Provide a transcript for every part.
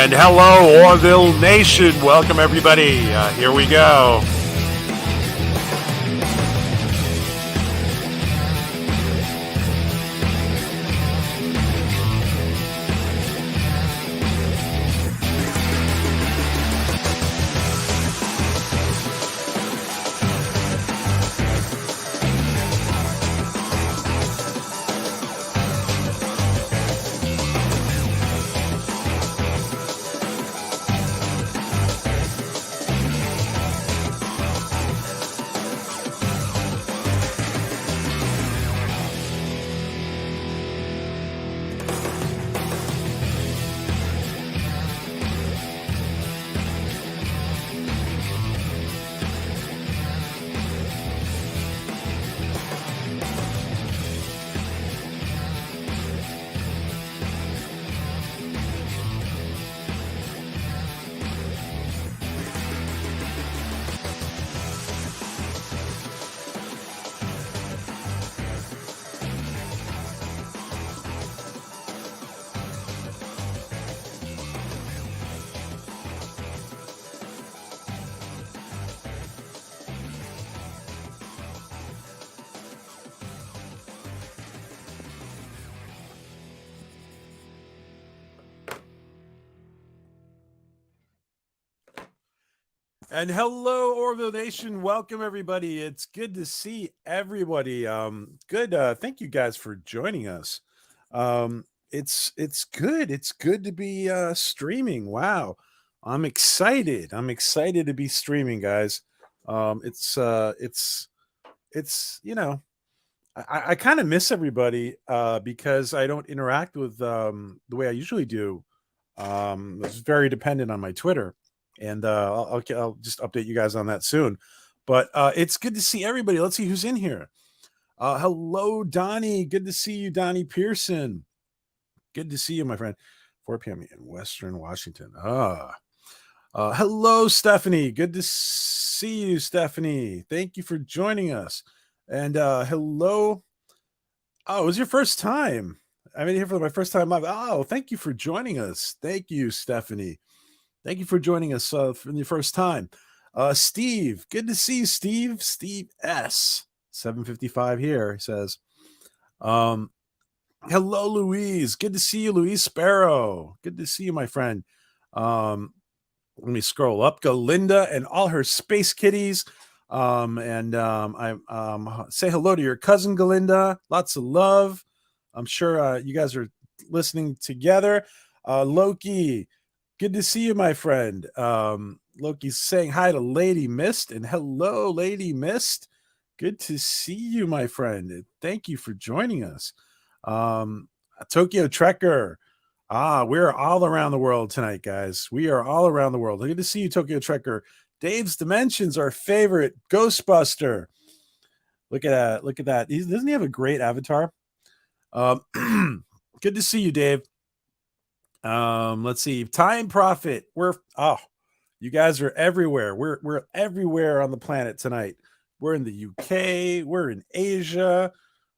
And hello, Orville Nation. Welcome, everybody. Here we go. And hello, Orville Nation. Welcome, everybody. It's good to see everybody. Good. Thank you guys for joining us. It's good. It's good to be streaming. Wow, I'm excited. I'm excited to be streaming, guys. It's I kind of miss everybody because I don't interact with the way I usually do. It's very dependent on my Twitter, and I'll just update you guys on that soon. But it's good to see everybody. Let's see who's in here. Hello, Donnie. Good to see you, Donnie Pearson. Good to see you, my friend. 4 p.m. in Western Washington. Hello, Stephanie. Good to see you, Stephanie. Thank you for joining us. And hello. Oh, it was your first time. I'm in here for my first time live. Oh, thank you for joining us. Thank you, Stephanie. Thank you for joining us for the first time. Steve, good to see you, Steve. Steve S. 755 here, he says. Hello, Louise. Good to see you, Louise Sparrow. Good to see you, my friend. Let me scroll up. Galinda and all her space kitties. I say hello to your cousin Galinda. Lots of love. I'm sure you guys are listening together. Loki, good to see you, my friend. Loki's saying hi to Lady Mist, and hello, Lady Mist. Good to see you, my friend. Thank you for joining us. Tokyo Trekker. We're all around the world tonight, guys. We are all around the world. Good to see you, Tokyo Trekker. Dave's Dimensions, our favorite Ghostbuster. Look at that. Look at that. Doesn't he have a great avatar? Good to see you, Dave. Let's see. Time Prophet. You guys are everywhere. We're everywhere on the planet tonight. We're in the UK. We're in Asia.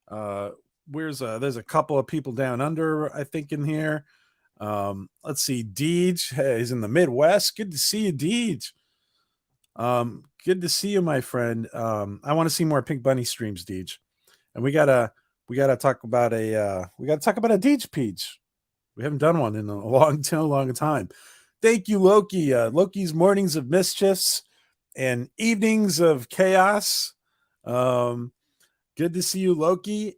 There's a couple of people down under, I think, in here. Let's see. Deej. Hey, he's in the Midwest. Good to see you, Deej. Good to see you, my friend. I want to see more Pink Bunny streams, Deej. And we gotta talk about a Deej Peach. We haven't done one in a long time. Thank you, Loki. Loki's mornings of mischiefs and evenings of chaos. Good to see you, Loki.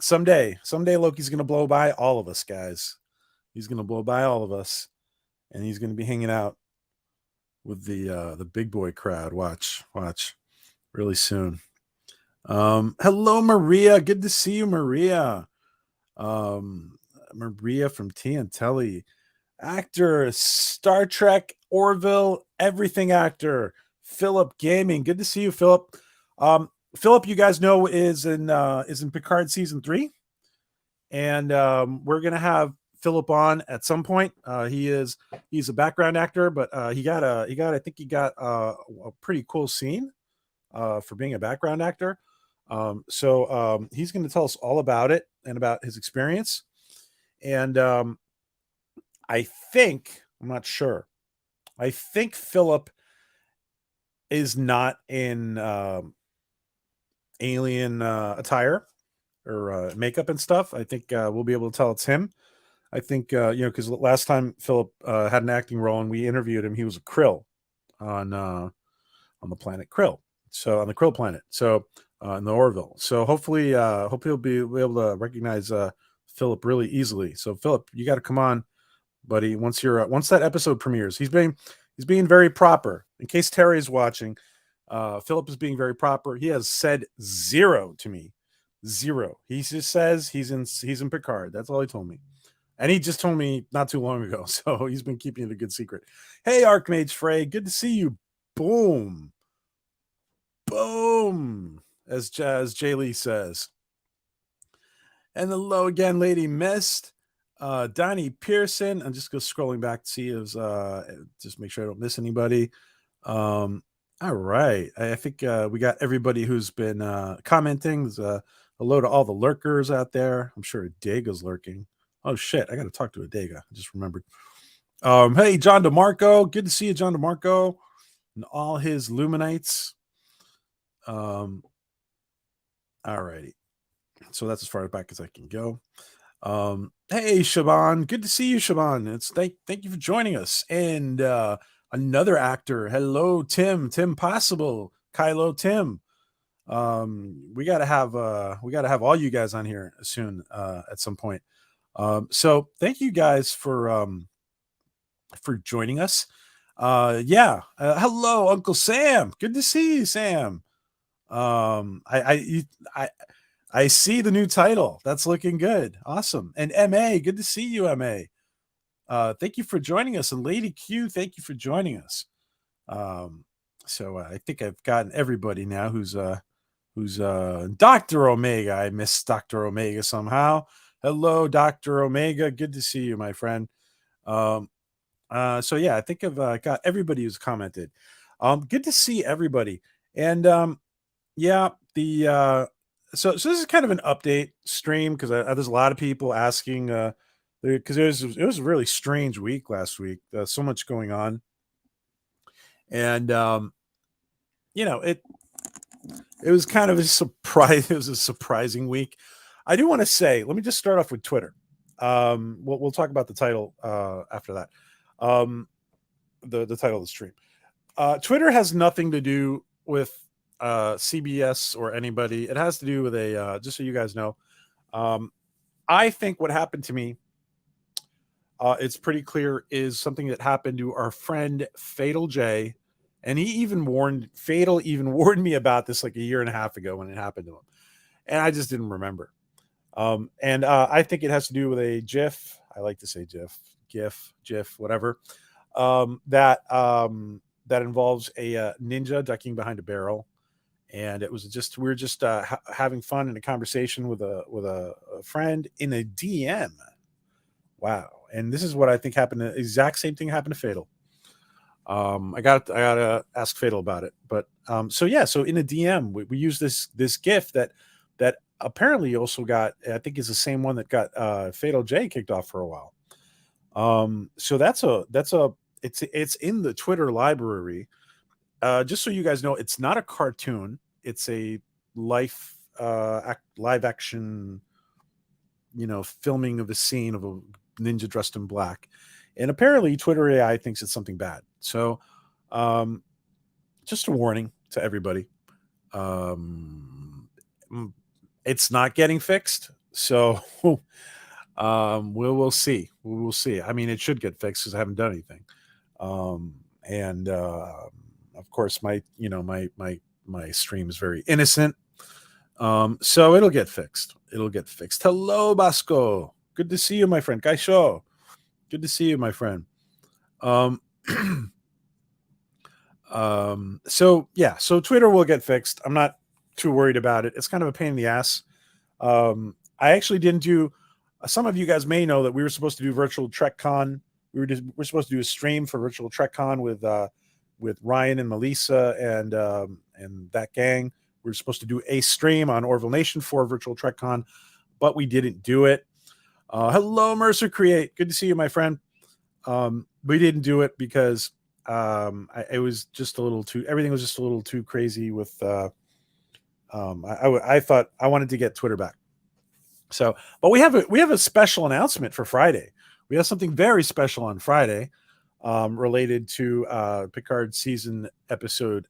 Someday Loki's gonna blow by all of us, guys. He's gonna blow by all of us, and he's gonna be hanging out with the big boy crowd. Watch really soon. Hello, Maria. Good to see you, Maria. Maria from T and Telly. Actor, Star Trek, Orville, everything actor. Philip Gaming. Good to see you, Philip. Philip, you guys know, is in Picard season 3. And we're gonna have Philip on at some point. He's a background actor, but I think he got a pretty cool scene for being a background actor. So he's going to tell us all about it and about his experience. And I think, I'm not sure. I think Philip is not in alien attire or makeup and stuff. I think we'll be able to tell it's him. I think because last time Philip had an acting role and we interviewed him, he was a krill on the planet Krill. So on the Krill planet. So in the Orville. So hopefully he'll be able to recognize Philip really easily. So Philip, you got to come on, buddy. Once that episode premieres, he's being very proper. In case Terry is watching, Philip is being very proper. He has said zero to me, zero. He just says he's in Picard. That's all he told me. And he just told me not too long ago. So he's been keeping it a good secret. Hey, Archmage Frey, good to see you. Boom. Boom. As Jay Lee says. And hello again, Lady Mist. Donnie Pearson. I'm just scrolling back to see if just make sure I don't miss anybody. All right. I think we got everybody who's been commenting. There's hello to all the lurkers out there. I'm sure Adega's lurking. Oh shit, I got to talk to Adega. I just remembered. Hey, John DeMarco. Good to see you, John DeMarco, and all his Luminites. All righty. So that's as far back as I can go. Hey, Shaban. Good to see you, Shaban. Thank you for joining us. And another actor. Hello, Tim Possible. Kylo Tim. We gotta have all you guys on here soon at some point. So thank you guys for joining us. Hello, Uncle Sam. Good to see you, Sam. I see the new title. That's looking good. Awesome. And MA, good to see you, MA. Thank you for joining us. And Lady Q, thank you for joining us. So I think I've gotten everybody now who's Dr. Omega. I missed Dr. Omega somehow. Hello, Dr. Omega. Good to see you, my friend. So yeah, I think I've got everybody who's commented. Good to see everybody. And yeah, so this is kind of an update stream because there's a lot of people asking because it was a really strange week last week. So much going on, and it was kind of a surprise. It was a surprising week. I do want to say, let me just start off with Twitter. We'll talk about the title after that. The title of the stream. Twitter has nothing to do with CBS or anybody. It has to do with just so you guys know. I think what happened to me, it's pretty clear, is something that happened to our friend Fatal J. And Fatal even warned me about this like a year and a half ago when it happened to him. And I just didn't remember. And I think it has to do with a GIF. I like to say GIF, whatever. That involves a ninja ducking behind a barrel. And it was just, we were just having fun in a conversation with a friend in a DM. Wow. And this is what I think happened. The exact same thing happened to Fatal. I gotta ask Fatal about it. But so in a DM, we use this GIF that apparently also got, I think is the same one that got Fatal J kicked off for a while. So it's in the Twitter library. Just so you guys know, it's not a cartoon. It's a live action, filming of a scene of a ninja dressed in black. And apparently Twitter AI thinks it's something bad. So just a warning to everybody. It's not getting fixed. So we'll see. We'll see. I mean, it should get fixed because I haven't done anything. And of course, my stream is very innocent. So it'll get fixed. Hello, Basco. Good to see you, my friend. Kaisho. Good to see you, my friend. So Twitter will get fixed. I'm not too worried about it. It's kind of a pain in the ass. I actually didn't do. Some of you guys may know that we were supposed to do Virtual TrekCon. We're supposed to do a stream for Virtual TrekCon with Ryan and Melissa and that gang. We were supposed to do a stream on Orville Nation for Virtual TrekCon, but we didn't do it. Hello, Mercer Create. Good to see you, my friend. We didn't do it because it was just a little too. Everything was just a little too crazy with. I thought I wanted to get Twitter back. So, but we have a special announcement for Friday. We have something very special on Friday, related to Picard season episode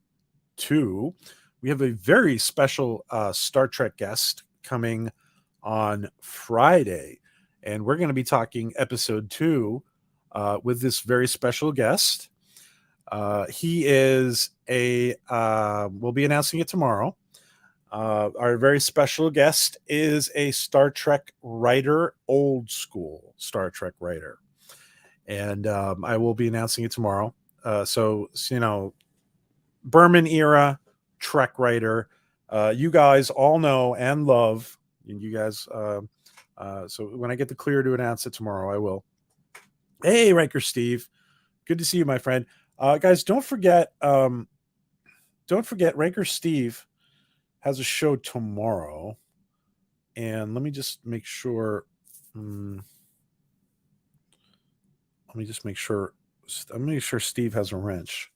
2. We have a very special Star Trek guest coming on Friday, and we're going to be talking episode 2 with this very special guest. He is a. We'll be announcing it tomorrow. Our very special guest is a Star Trek writer, old school Star Trek writer, and I will be announcing it tomorrow. So Berman era Trek writer. You guys all know and love, and you guys. So when I get the clear to announce it tomorrow, I will. Hey, Ranker Steve, good to see you, my friend. Guys, don't forget. Ranker Steve has a show tomorrow, and let me just make sure. Let me just make sure. I'm making sure Steve has a wrench.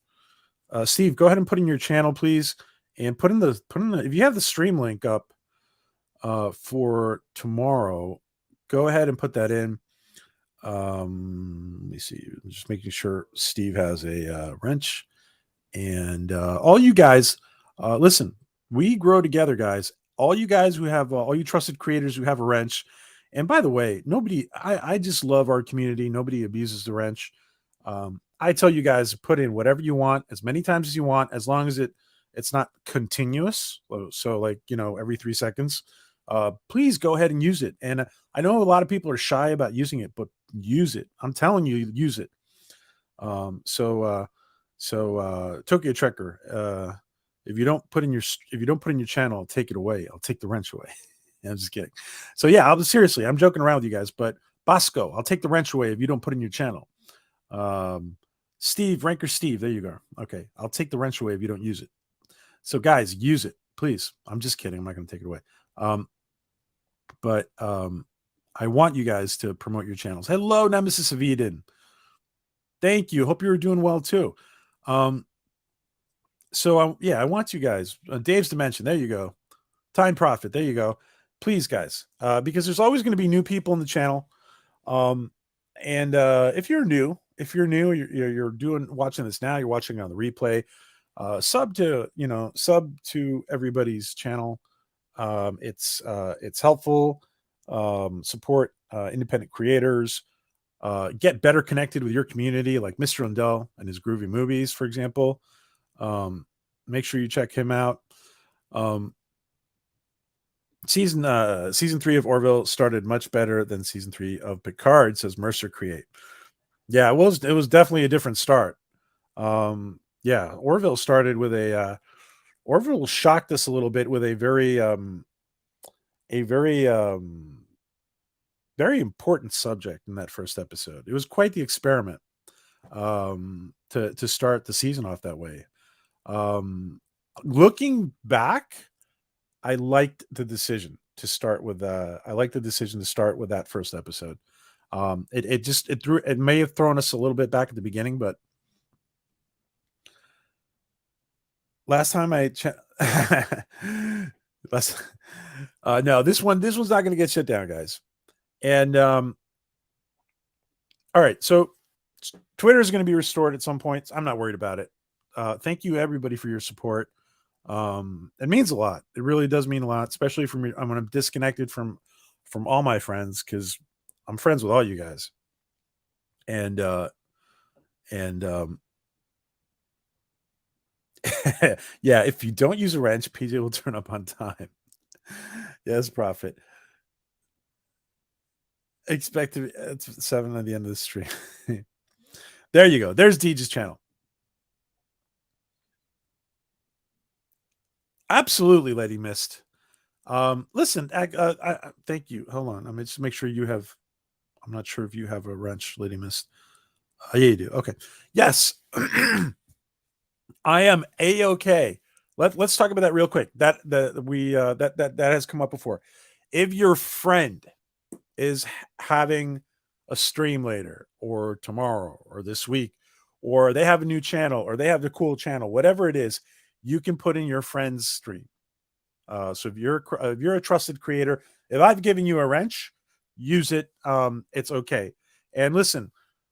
Steve, go ahead and put in your channel, please, and put in the if you have the stream link up for tomorrow, go ahead and put that in. Let me see. I'm just making sure Steve has a wrench, and all you guys, listen. We grow together, guys. All you guys who have, all you trusted creators who have a wrench. And by the way, I just love our community. Nobody abuses the wrench. I tell you guys, put in whatever you want, as many times as you want, as long as it's not continuous. So like, every 3 seconds, please go ahead and use it. And I know a lot of people are shy about using it, but use it. I'm telling you, use it. Tokyo Trekker, if you don't put in your channel, I'll take it away. I'll take the wrench away. I'm just kidding. So yeah, seriously, I'm joking around with you guys, but Bosco, I'll take the wrench away if you don't put in your channel. Steve, Ranker Steve, there you go. Okay, I'll take the wrench away if you don't use it. So guys, use it, please. I'm just kidding. I'm not going to take it away. But I want you guys to promote your channels. Hello, Nemesis of Eden. Thank you. Hope you're doing well too. So I want you guys. Dave's Dimension. There you go. Time Profit. There you go. Please, guys, because there's always going to be new people in the channel. And if you're new, you're watching this now. You're watching on the replay. Sub to everybody's channel. It's helpful. Support independent creators. Get better connected with your community, like Mr. Lundell and his Groovy Movies, for example. Make sure you check him out. Season 3 of Orville started much better than season 3 of Picard, says Mercer Create. Yeah, it was definitely a different start. Orville started with Orville shocked us a little bit with a very very important subject in that first episode. It was quite the experiment to start the season off that way. Looking back, I liked the decision to start with that first episode. It may have thrown us a little bit back at the beginning, but last time no, this one's not going to get shut down, guys. And all right, so Twitter is going to be restored at some point. I'm not worried about it. Thank you everybody for your support. It means a lot. It really does mean a lot, especially for me when I'm disconnected from all my friends, because I'm friends with all you guys. And yeah, if you don't use a wrench, PJ will turn up on time. Yes, Prophet. Expect to be at 7 at the end of the stream. There you go. There's Deej's channel. Absolutely, Lady Mist. Listen, I thank you. Hold on. I'm gonna just make sure you have. I'm not sure if you have a wrench, Lady Mist. Yeah, you do. Okay. Yes. I am A-okay. Let's talk about that real quick. That has come up before. If your friend is having a stream later or tomorrow or this week, or they have a new channel or they have the cool channel, whatever it is, you can put in your friend's stream. So if you're a trusted creator, if I've given you a wrench, use it. It's okay. And listen,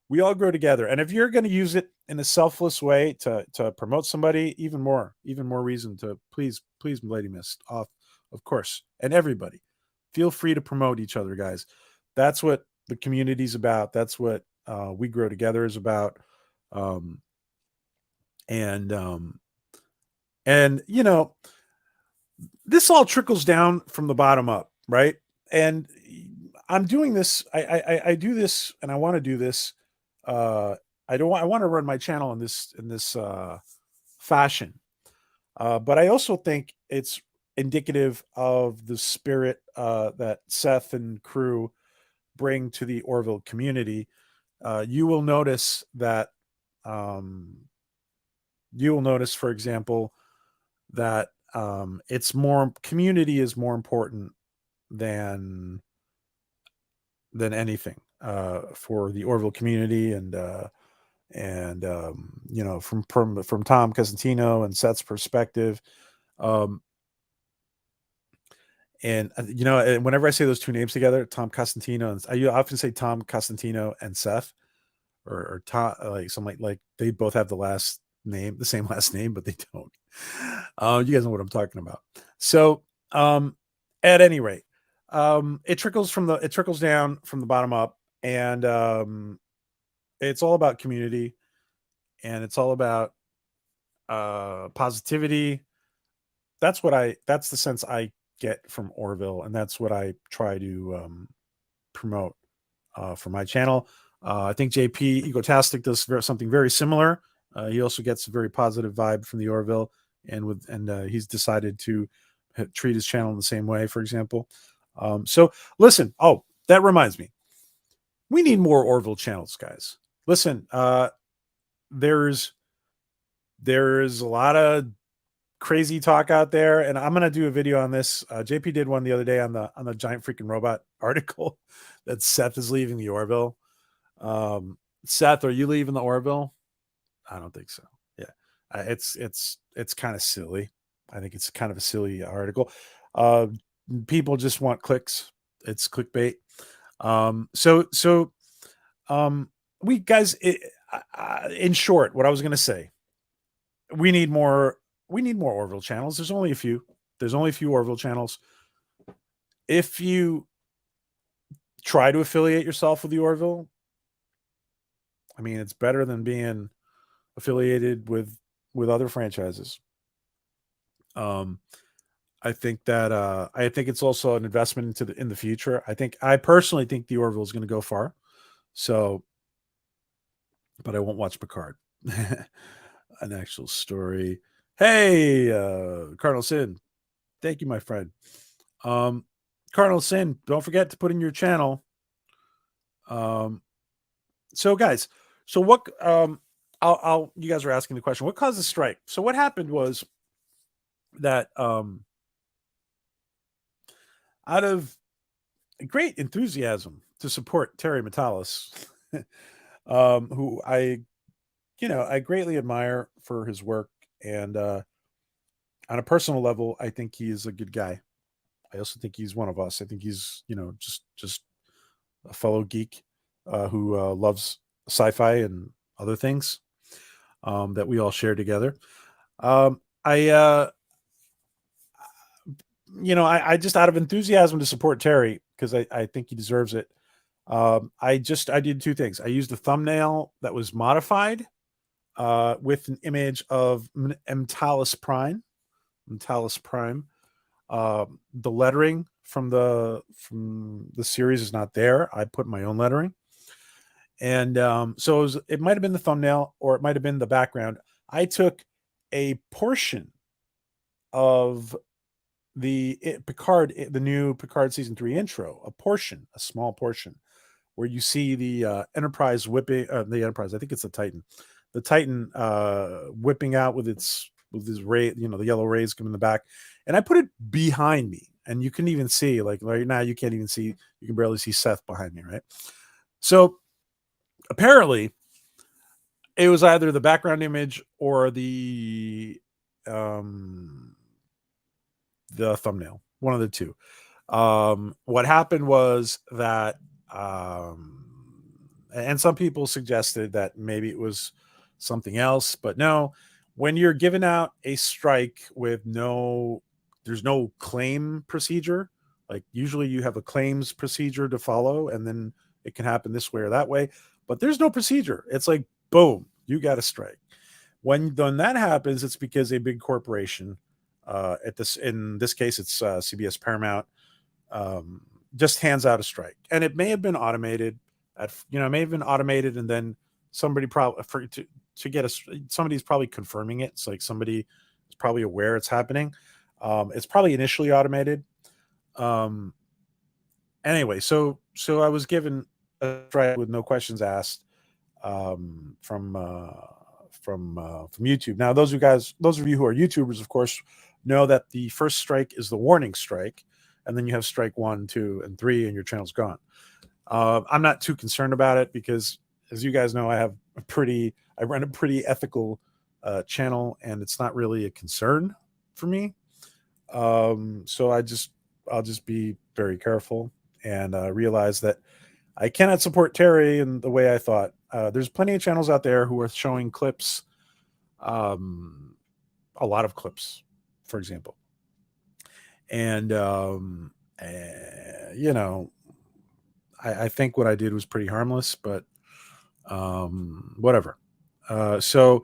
we all grow together. And if you're going to use it in a selfless way to promote somebody, even more reason to please, Lady Mist, off, of course, and everybody, feel free to promote each other, guys. That's what the community's about. That's what we grow together is about. Um, and you know, this all trickles down from the bottom up, right? And I'm doing this. I do this, and I want to do this. I don't. I want to run my channel in this fashion, but I also think it's indicative of the spirit that Seth and crew bring to the Orville community. You will notice that. You will notice, for example, that it's more community is more important than anything for the Orville community, and you know, from Tom Cosentino and Seth's perspective, um, and you know, and whenever I say those two names together, Tom Cosentino, and I often say Tom Cosentino and Seth, or Tom, like something like they both have the same last name, but they don't. You guys know what I'm talking about. So, at any rate, it trickles down from the bottom up, and it's all about community, and it's all about positivity. That's the sense I get from Orville, and that's what I try to promote for my channel. I think JP Egotastic does something very similar. He also gets a very positive vibe from the Orville, and he's decided to treat his channel in the same way, for example. So listen. Oh, that reminds me. We need more Orville channels, guys. Listen, there's a lot of crazy talk out there, and I'm gonna do a video on this. JP did one the other day on the giant freaking robot article that Seth is leaving the Orville. Seth, are you leaving the Orville? I don't think so. Yeah, it's kind of silly. I think it's kind of a silly article. Uh, People just want clicks. It's clickbait. So we guys, in short, what I was going to say, we need more Orville channels. There's only a few. Orville channels. If you try to affiliate yourself with the Orville, I mean, it's better than being affiliated with other franchises. I think that I think it's also an investment in the future. I personally think the Orville is going to go far. So, but I won't watch Picard. An actual story. Hey, Cardinal Sin. Thank you, my friend. Cardinal Sin, don't forget to put in your channel. So guys, so what I'll you guys are asking the question, what caused the strike? So what happened was that out of great enthusiasm to support Terry Metalis, who I greatly admire for his work, and on a personal level, I think he is a good guy. I also think he's one of us. I think he's just a fellow geek who loves sci-fi and other things that we all share together. I just out of enthusiasm to support Terry, because I think he deserves it. I did two things. I used a thumbnail that was modified with an image of Mtalis Prime. The lettering from the series is not there. I put my own lettering, and so it might have been the thumbnail, or it might have been the background. I took a portion of the new Picard season 3 intro, a small portion, where you see the Enterprise whipping the Enterprise. I think it's the Titan whipping out with his ray, the yellow rays coming in the back, and I put it behind me, and you can even see, like right now, you can't even see, you can barely see Seth behind me, right? So apparently, it was either the background image or um, the thumbnail, one of the two. What happened was that, um, and some people suggested that maybe it was something else, but no. When you're given out a strike with there's no claim procedure. Like usually you have a claims procedure to follow, and then it can happen this way or that way. But there's no procedure. It's like boom, you got a strike. When that happens, it's because a big corporation, in this case, it's CBS-Paramount, um, just hands out a strike, and it may have been automated. It may have been automated, and then somebody probably to get somebody's probably confirming it. It's like somebody is probably aware it's happening. It's probably initially automated. Um, anyway, so I was given a strike with no questions asked, from YouTube. Now, those of you who are YouTubers, of course, know that the first strike is the warning strike, and then you have strike 1, 2, and 3, and your channel's gone. I'm not too concerned about it because, as you guys know, I run a pretty ethical channel, and it's not really a concern for me. So I'll just be very careful and realize that I cannot support Terry in the way I thought. There's plenty of channels out there who are showing clips, um, a lot of clips, for example, and you know, I think what I did was pretty harmless, but whatever. So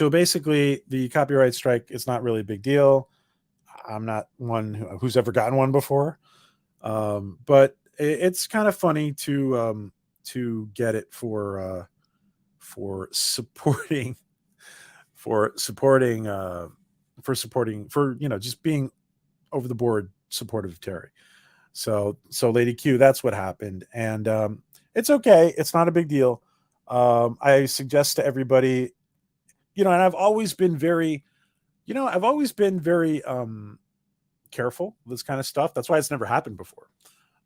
basically, the copyright strike is not really a big deal. I'm not one who's ever gotten one before, but it's kind of funny to get it for supporting for supporting for just being over the board supportive of Terry. So Lady Q, that's what happened, and it's okay. It's not a big deal. I suggest to everybody, and I've always been very careful with this kind of stuff. That's why it's never happened before.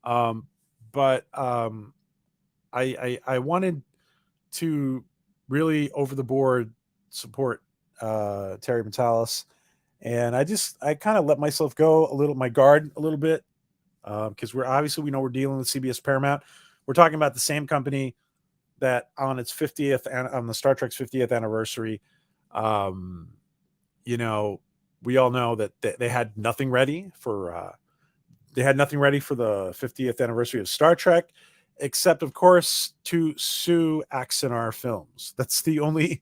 Um, but I wanted to really over the board support Terry Metalis, and I kind of let myself go my guard a little bit, because we know we're dealing with CBS Paramount. We're talking about the same company that on its 50th and on the Star Trek's 50th anniversary, um, we all know that they had nothing ready for the 50th anniversary of Star Trek, except of course to sue Axanar Films. That's the only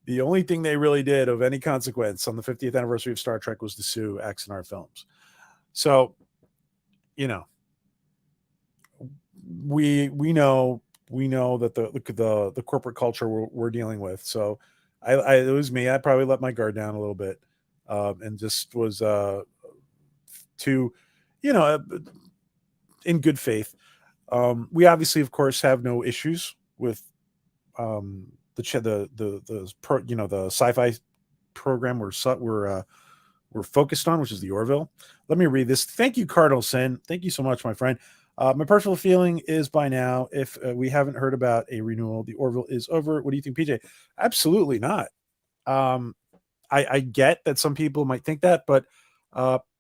thing they really did of any consequence on the 50th anniversary of Star Trek was to sue Axanar Films. So, you know, we know that the corporate culture we're dealing with. So, it was me. I probably let my guard down a little bit, and just was to, you know, in good faith. We obviously, of course, have no issues with the sci-fi program we're focused on, which is the Orville. Let me read this. Thank you, Cardinal Sin. Thank you so much, my friend. My personal feeling is by now, if we haven't heard about a renewal, the Orville is over. What do you think, PJ? Absolutely not. Um, I get that some people might think that, but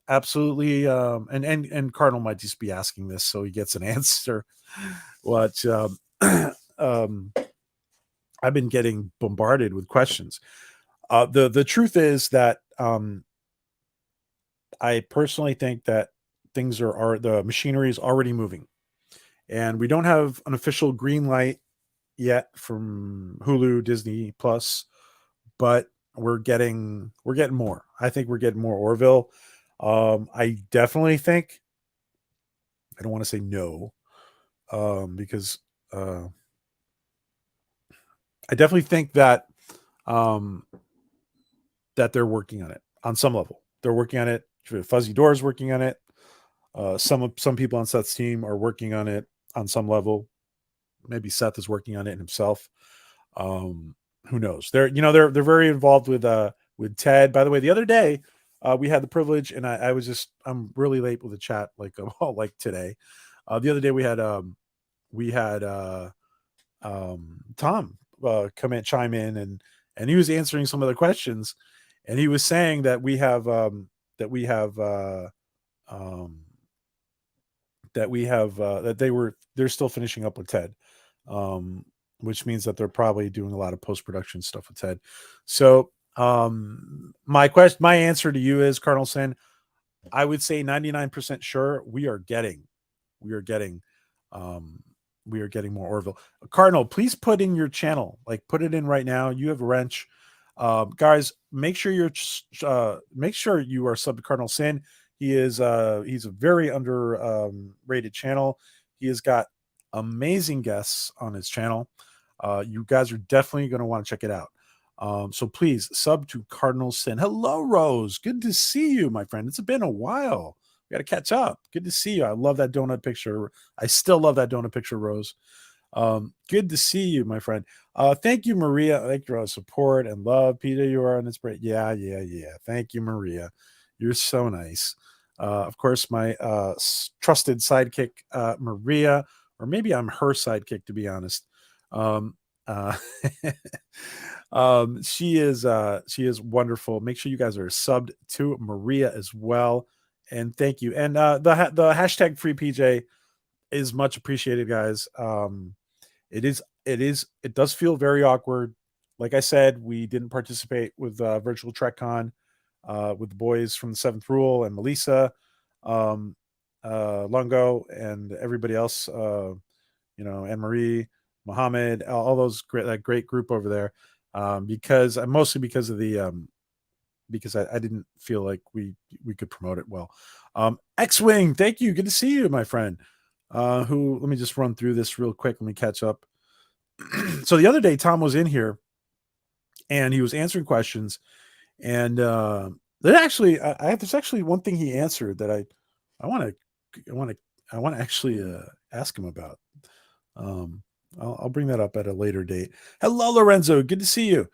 absolutely. And Cardinal might just be asking this so he gets an answer. What um, I've been getting bombarded with questions. The truth is that I personally think that the machinery is already moving, and we don't have an official green light yet from Hulu, Disney Plus, but we're getting more. I think we're getting more Orville. I definitely think, I don't want to say no, because I definitely think um, that they're working on it on some level. They're working on it. Fuzzy Door's working on it. Some people on Seth's team are working on it on some level. Maybe Seth is working on it himself. Um, who knows? They're very involved with Ted. By the way, the other day we had the privilege, and I'm really late with the chat, like like today. The other day we had we had Tom chime in, and he was answering some of the questions, and he was saying that we have um, that they're still finishing up with Ted, um, which means that they're probably doing a lot of post production stuff with Ted. So my answer to you is, Cardinal Sin, I would say 99% sure we are getting um we are getting more Orville. Cardinal, please put in your channel, like put it in right now. You have a wrench. Guys, make sure you are sub to Cardinal Sin. He's a very under rated channel. He has got amazing guests on his channel. You guys are definitely going to want to check it out. So please sub to Cardinal Sin. Hello, Rose. Good to see you, my friend. It's been a while. We got to catch up. Good to see you. I love that donut picture. I still love that donut picture, Rose. Good to see you, my friend. Thank you, Maria. Thank you for all the support and love. Peter, you are on this break. Yeah. Thank you, Maria. You're so nice. Of course, my trusted sidekick, Maria, or maybe I'm her sidekick, to be honest. Um, uh, she is wonderful. Make sure you guys are subbed to Maria as well, and thank you. And the hashtag free PJ is much appreciated, guys. It does feel very awkward. Like I said, we didn't participate with virtual TrekCon with the boys from the Seventh Rule and Melissa, um, Lungo, and everybody else. Anne Marie, Mohammed, all those that great group over there. Because mostly because of the because I didn't feel like we could promote it well. X-Wing, thank you. Good to see you, my friend. Who? Let me just run through this real quick. Let me catch up. So the other day, Tom was in here, and he was answering questions, and there's actually one thing he answered that I want to actually ask him about. I'll bring that up at a later date. Hello, Lorenzo. Good to see you.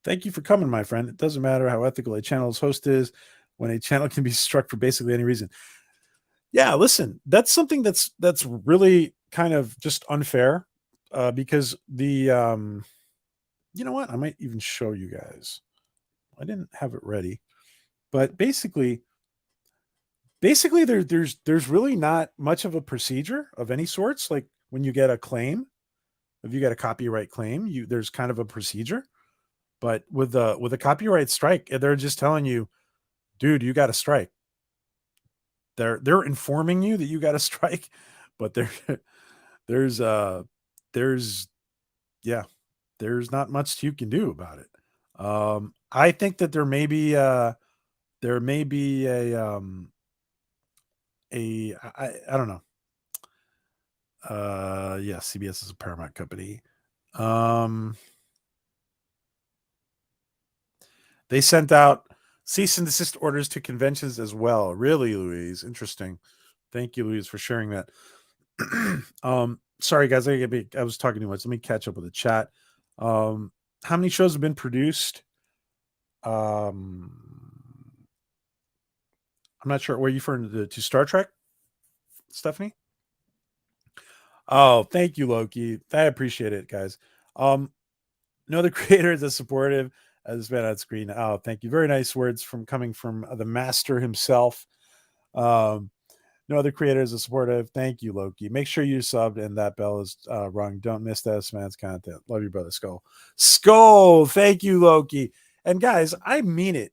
Thank you for coming, my friend. It doesn't matter how ethical a channel's host is when a channel can be struck for basically any reason. Yeah, listen, that's something that's really kind of just unfair, because you know what? I might even show you guys. I didn't have it ready, but basically there's really not much of a procedure of any sorts. Like when you get a claim, if you get a copyright claim, there's kind of a procedure. But with a copyright strike, they're just telling you, dude, you got to strike. They're informing you that you got to strike, but there's there's yeah, there's not much you can do about it. I think that there may be I don't know. Yeah, CBS is a Paramount company. They sent out cease and desist orders to conventions as well. Really, Louise? Interesting. Thank you, Louise, for sharing that. Sorry guys, I was talking too much. Let me catch up with the chat. How many shows have been produced? I'm not sure. Were you referring to Star Trek, Stephanie? Oh, thank you, Loki. I appreciate it, guys. No, the creator is as supportive as it's been on screen. Oh, thank you. Very nice words coming from the master himself. Um, no other creators are supportive. Thank you, Loki. Make sure you subbed and that bell is rung. Don't miss that man's content. Love you, brother Skull. Skull. Thank you, Loki. And guys, I mean it.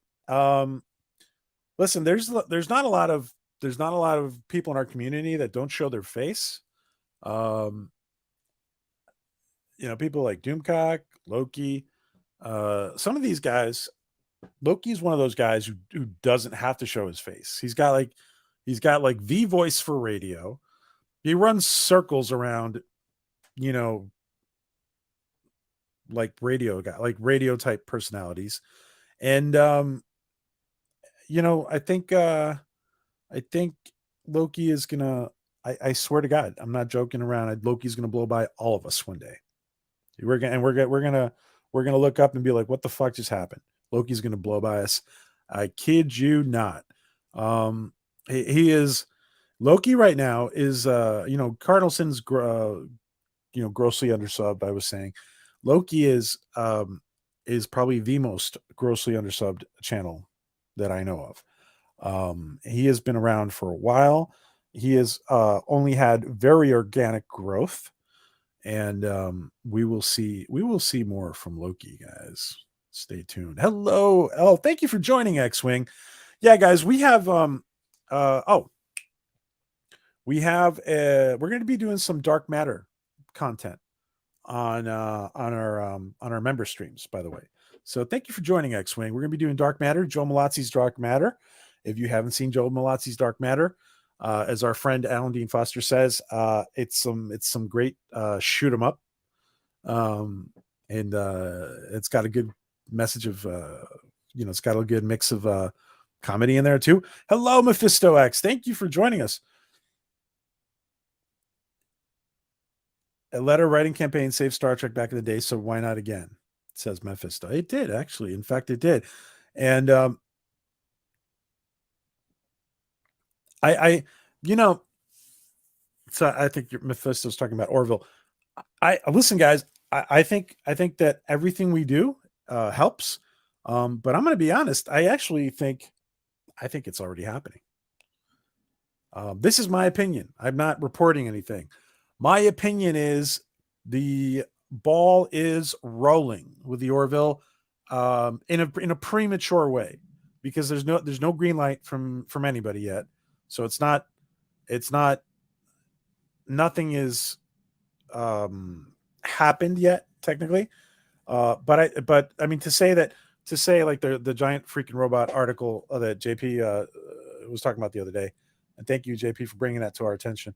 Listen, there's not a lot of people in our community that don't show their face. People like Doomcock, Loki. Some of these guys, Loki's one of those guys who doesn't have to show his face. He's got like the voice for radio. He runs circles around, like radio type personalities. And I think Loki is gonna I swear to God, I'm not joking around. Loki's gonna blow by all of us one day. We're gonna look up and be like, what the fuck just happened? Loki's gonna blow by us. I kid you not. He is Loki right now is Cardinal Sin's grossly undersubbed. I was saying Loki is probably the most grossly undersubbed channel that I know of. He has been around for a while. He has only had very organic growth, and we will see more from Loki, guys. Stay tuned. Hello, oh, thank you for joining X-Wing. Yeah, guys, we have oh, we're going to be doing some dark matter content on our member streams, by the way. So thank you for joining X-Wing. We're going to be doing dark matter, Joe Malazzi's dark matter. If you haven't seen Joe Malazzi's dark matter, as our friend Alan Dean Foster says, it's some great shoot 'em up, and it's got a good message of it's got a good mix of comedy in there too. Hello, Mephisto X. Thank you for joining us. A letter writing campaign saved Star Trek back in the day, so why not again? Says Mephisto. It did, actually. In fact, it did. And I so I think Mephisto's talking about Orville. I listen, guys. I think that everything we do helps. But I'm going to be honest. I think it's already happening. This is my opinion. I'm not reporting anything. My opinion is the ball is rolling with the Orville in a premature way, because there's no green light from anybody yet. So it's not nothing is happened yet technically. But I mean, to say like the giant freaking robot article that JP was talking about the other day, and thank you JP for bringing that to our attention.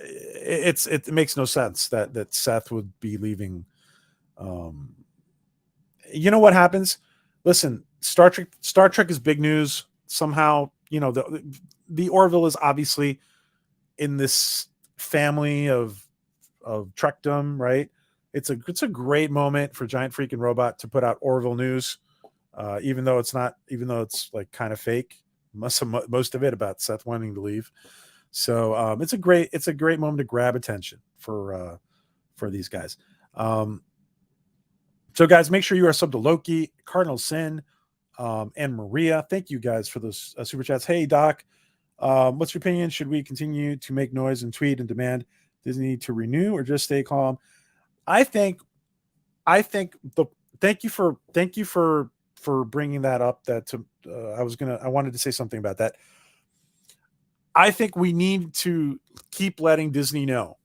It makes no sense that Seth would be leaving. You know what happens? Listen, Star Trek is big news. Somehow, the Orville is obviously in this family of Trekdom, right? It's a great moment for Giant Freaking Robot to put out Orville news, even though it's like kind of fake. Most of it about Seth wanting to leave. So it's a great moment to grab attention for these guys. So guys, make sure you are subbed to Loki, Cardinal Sin, and Maria. Thank you guys for those super chats. Hey Doc, what's your opinion? Should we continue to make noise and tweet and demand Disney to renew, or just stay calm? I think thank you for bringing that up. I wanted to say something about that. I think we need to keep letting Disney know.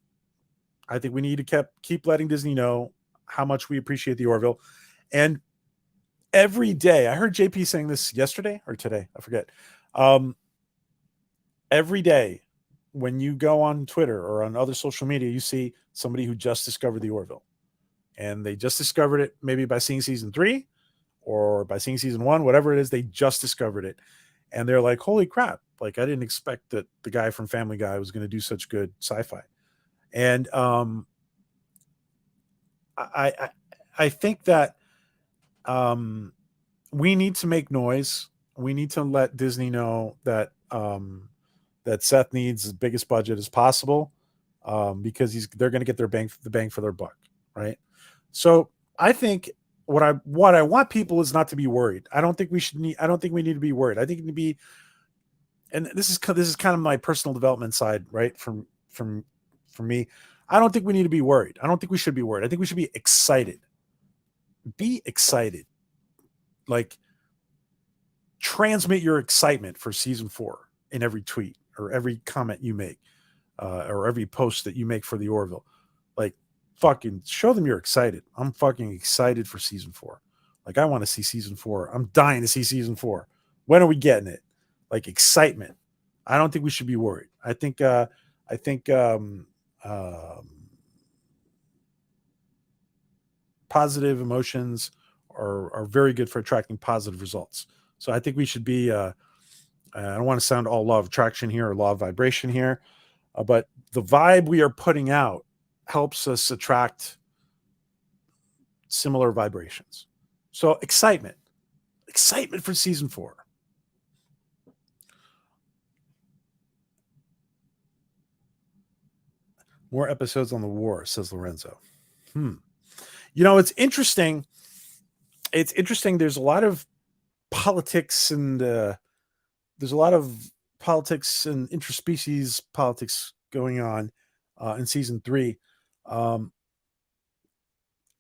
I think we need to keep letting Disney know how much we appreciate the Orville. And every day, I heard JP saying this yesterday or today, I forget. Every day when you go on Twitter or on other social media, you see somebody who just discovered the Orville. And they just discovered it maybe by seeing season 3 or by seeing season 1, whatever it is, they just discovered it. And they're like, holy crap. Like, I didn't expect that the guy from Family Guy was going to do such good sci-fi. And I think that we need to make noise. We need to let Disney know that that Seth needs the biggest budget as possible, because they're going to get the bang for their buck, right? So I think what I want people is not to be worried. I don't think we need to be worried. I think it need to be, and this is kind of my personal development side, right? From me, I don't think we need to be worried. I don't think we should be worried. I think we should be excited. Be excited. Like, transmit your excitement for season 4 in every tweet or every comment you make, or every post that you make for the Orville. Like, fucking show them you're excited. I'm fucking excited for season 4. Like, I want to see season 4. I'm dying to see season 4. When are we getting it? Like, excitement. I don't think we should be worried. I think positive emotions are very good for attracting positive results. So I think we should be, I don't want to sound all law of attraction here or law of vibration here, but the vibe we are putting out helps us attract similar vibrations. So excitement for season 4. More episodes on the war, says Lorenzo. It's interesting. It's interesting. There's a lot of politics and there's a lot of politics and interspecies politics going on in season 3. Um,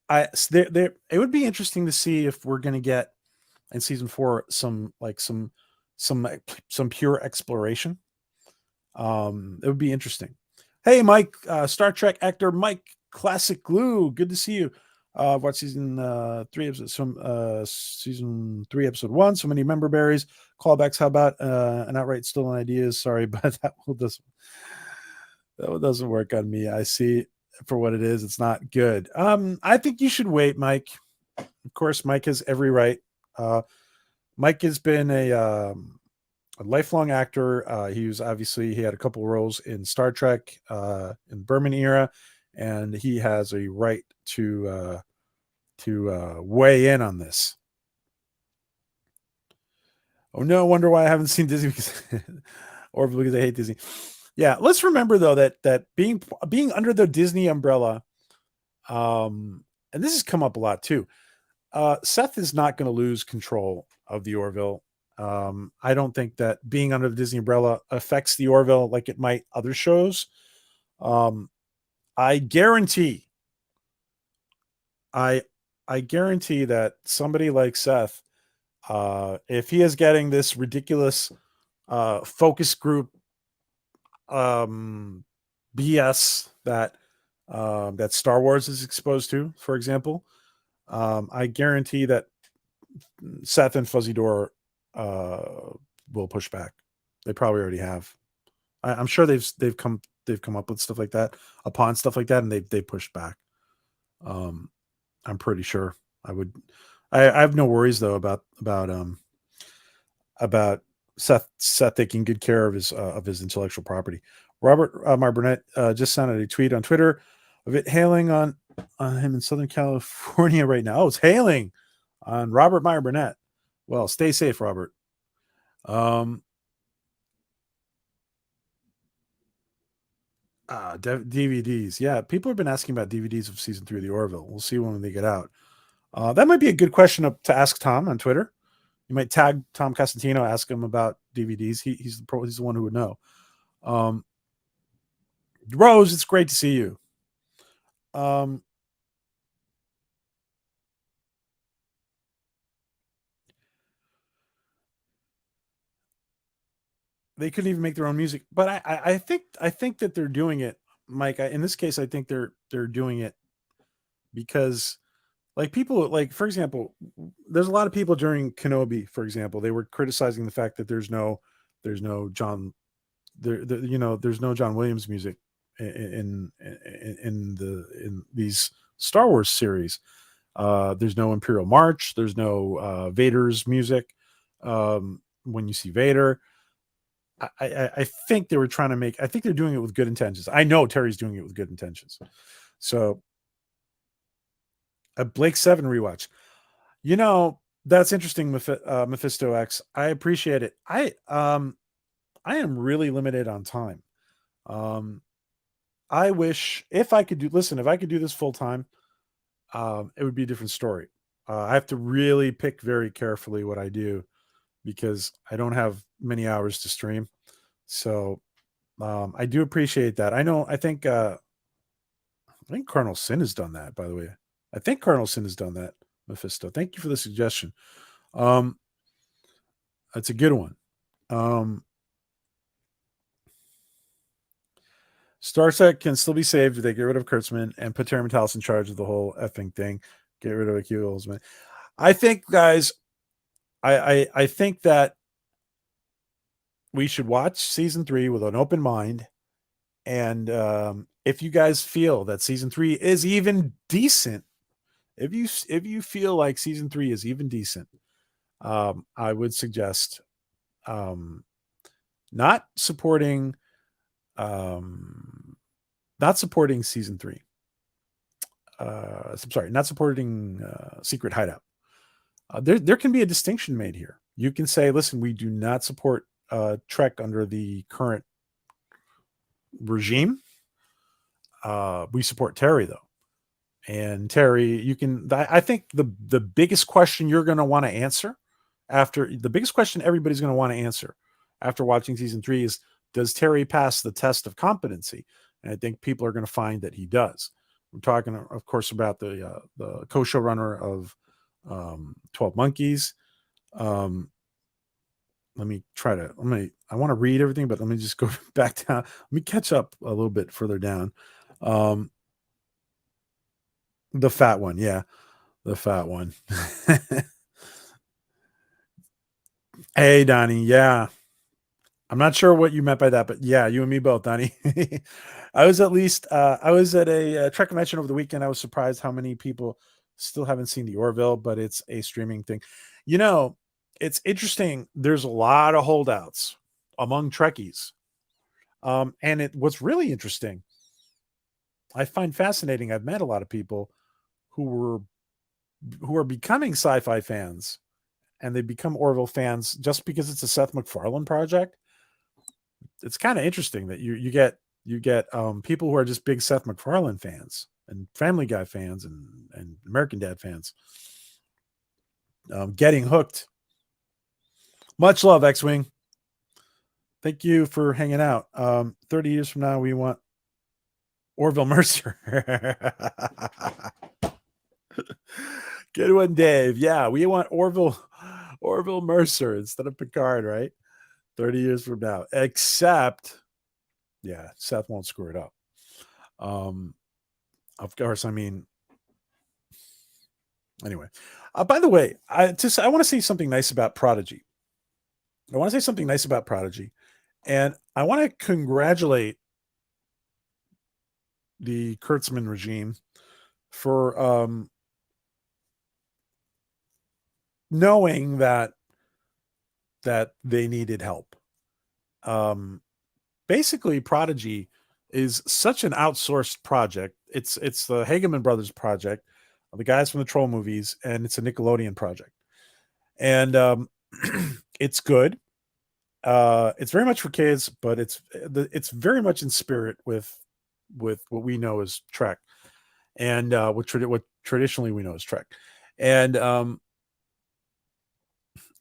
it would be interesting to see if we're going to get in season 4 some some pure exploration. It would be interesting. Hey, Mike, Star Trek actor Mike Classic Glue. Good to see you. Watch season 3 episodes from season 3 episode 1. So many member berries, callbacks. How about an outright stolen ideas? Sorry, but that doesn't work on me. I see for what it is. It's not good. I think you should wait, Mike. Of course, Mike has every right. Mike has been a lifelong actor. He had a couple roles in Star Trek in the Berman era, and he has a right to weigh in on this. Oh no, wonder why I haven't seen Disney or because I hate Disney. Yeah, let's remember though that being under the Disney umbrella, and this has come up a lot too. Seth is not going to lose control of the Orville. I don't think that being under the Disney umbrella affects the Orville like it might other shows. I guarantee that somebody like Seth, if he is getting this ridiculous focus group BS that Star Wars is exposed to, for example, I guarantee that Seth and Fuzzy Door will push back. They probably already have. I'm sure they've come up with stuff like that, upon stuff like that, and they pushed back. I'm pretty sure. I have no worries though about Seth taking good care of his intellectual property. Robert Meyer Burnett just sent out a tweet on Twitter of it hailing on him in Southern California right now. Oh, it's hailing on Robert Meyer Burnett. Well, stay safe, Robert. DVDs. Yeah, people have been asking about DVDs of season 3 of the Orville. We'll see when they get out. That might be a good question to ask Tom on Twitter. You might tag Tom Costantino, ask him about DVDs. He's the one who would know. Rose, it's great to see you. They couldn't even make their own music, but I think that they're doing it, Mike. In this case, I think they're doing it because, like, people, like, for example, there's a lot of people during Kenobi, for example, they were criticizing the fact that there's no John there's no John Williams music in these Star Wars series. There's no Imperial March. There's no Vader's music. When you see Vader, I think they were trying to make. I think they're doing it with good intentions. I know Terry's doing it with good intentions. So a Blake 7 rewatch. That's interesting, Mephisto X. I appreciate it. I am really limited on time. I wish if I could do this full time, it would be a different story. I have to really pick very carefully what I do because I don't have many hours to stream. So I do appreciate that. I think Cardinal Sin has done that, by the way. I think Cardinal Sin has done that, Mephisto. Thank you for the suggestion. That's a good one. Star Trek can still be saved if they get rid of Kurtzman and put Terry Metalis in charge of the whole effing thing. Get rid of Q Oldsman. I think, guys, I think that we should watch season 3 with an open mind. And if you guys feel that season 3 is even decent, if you feel like season 3 is even decent, I would suggest not supporting season 3. I'm sorry, not supporting Secret Hideout. There can be a distinction made here. You can say, listen, we do not support Trek under the current regime. We support Terry though. And Terry, I think the biggest question you're going to want to answer the biggest question everybody's going to want to answer after watching season 3 is, does Terry pass the test of competency? And I think people are going to find that he does. We're talking, of course, about the co-showrunner of 12 Monkeys. I want to read everything, but let me just go back down. Let me catch up a little bit further down. The fat one. Yeah. The fat one. Hey, Donnie. Yeah. I'm not sure what you meant by that, but yeah, you and me both, Donnie. I was at a Trek convention over the weekend. I was surprised how many people still haven't seen the Orville, but it's a streaming thing. It's interesting. There's a lot of holdouts among Trekkies. What's really interesting, I find fascinating. I've met a lot of people who are becoming sci-fi fans, and they become Orville fans just because it's a Seth MacFarlane project. It's kind of interesting that you get people who are just big Seth MacFarlane fans and Family Guy fans and American Dad fans getting hooked. Much love, X-Wing. Thank you for hanging out. 30 years from now, we want Orville Mercer. Good one, Dave. Yeah, we want Orville Mercer instead of Picard, right? 30 years from now. Except, yeah, Seth won't screw it up. Of course, I mean, anyway. By the way, I want to say something nice about Prodigy. And I want to congratulate the Kurtzman regime for knowing that they needed help. Basically, Prodigy is such an outsourced project. It's the Hageman Brothers project, the guys from the Troll movies, and it's a Nickelodeon project. And it's good. It's very much for kids, but it's very much in spirit with what we know as Trek, and what traditionally we know as Trek. And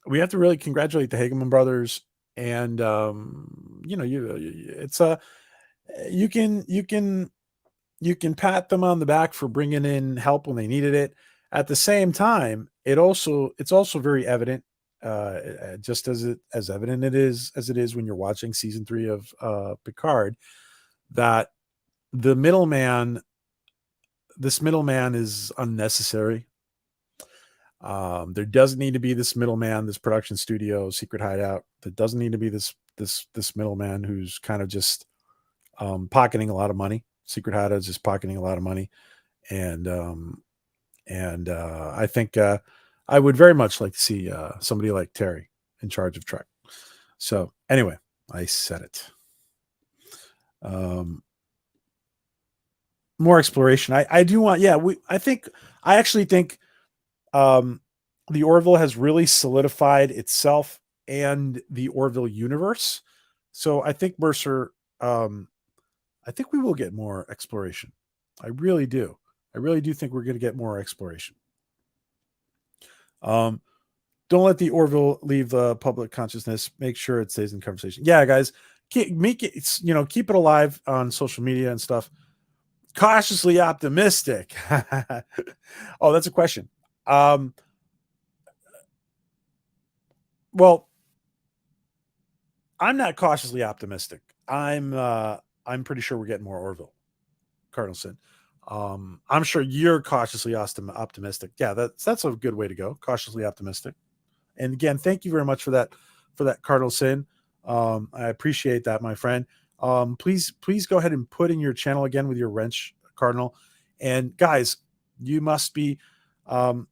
we have to really congratulate the Hageman brothers. And you can pat them on the back for bringing in help when they needed it. At the same time, it's also very evident, just as evident as it is when you're watching season 3 of Picard, that this middleman is unnecessary. There doesn't need to be this middleman, this production studio, secret hideout. There doesn't need to be this middleman who's kind of just pocketing a lot of money. Secret hideout is just pocketing a lot of money, and I think I would very much like to see somebody like Terry in charge of Trek. So anyway, I said it. More exploration. I do want. Yeah, I actually think the Orville has really solidified itself and the Orville universe. So I think Mercer. I think we will get more exploration. I really do. I really do think we're going to get more exploration. Don't let the Orville leave the public consciousness. Make sure it stays in conversation. Yeah, guys, keep it alive on social media and stuff. Cautiously optimistic. Oh, that's a question. Well, I'm not cautiously optimistic. I'm pretty sure we're getting more Orville. Cardinalson. I'm sure you're cautiously optimistic. Yeah, that's a good way to go. Cautiously optimistic. And again, thank you very much for that Cardinal Sin. I appreciate that, my friend. Please go ahead and put in your channel again with your wrench, Cardinal. And guys, you must be Cardinal,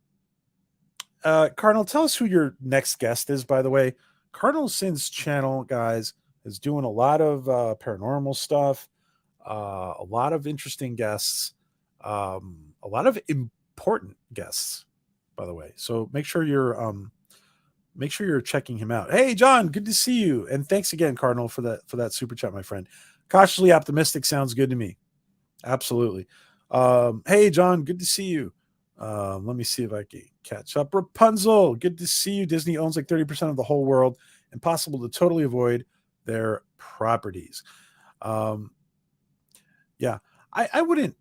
tell us who your next guest is, by the way. Cardinal Sin's channel, guys, is doing a lot of paranormal stuff, a lot of interesting guests, a lot of important guests, by the way. So make sure you're checking him out. Hey, John, good to see you, and thanks again, Cardinal, for that super chat, my friend. Cautiously optimistic sounds good to me. Absolutely. Hey, John, good to see you. Let me see if I can catch up. Rapunzel, good to see you. Disney owns like 30% of the whole world. Impossible to totally avoid their properties. Um, yeah, I wouldn't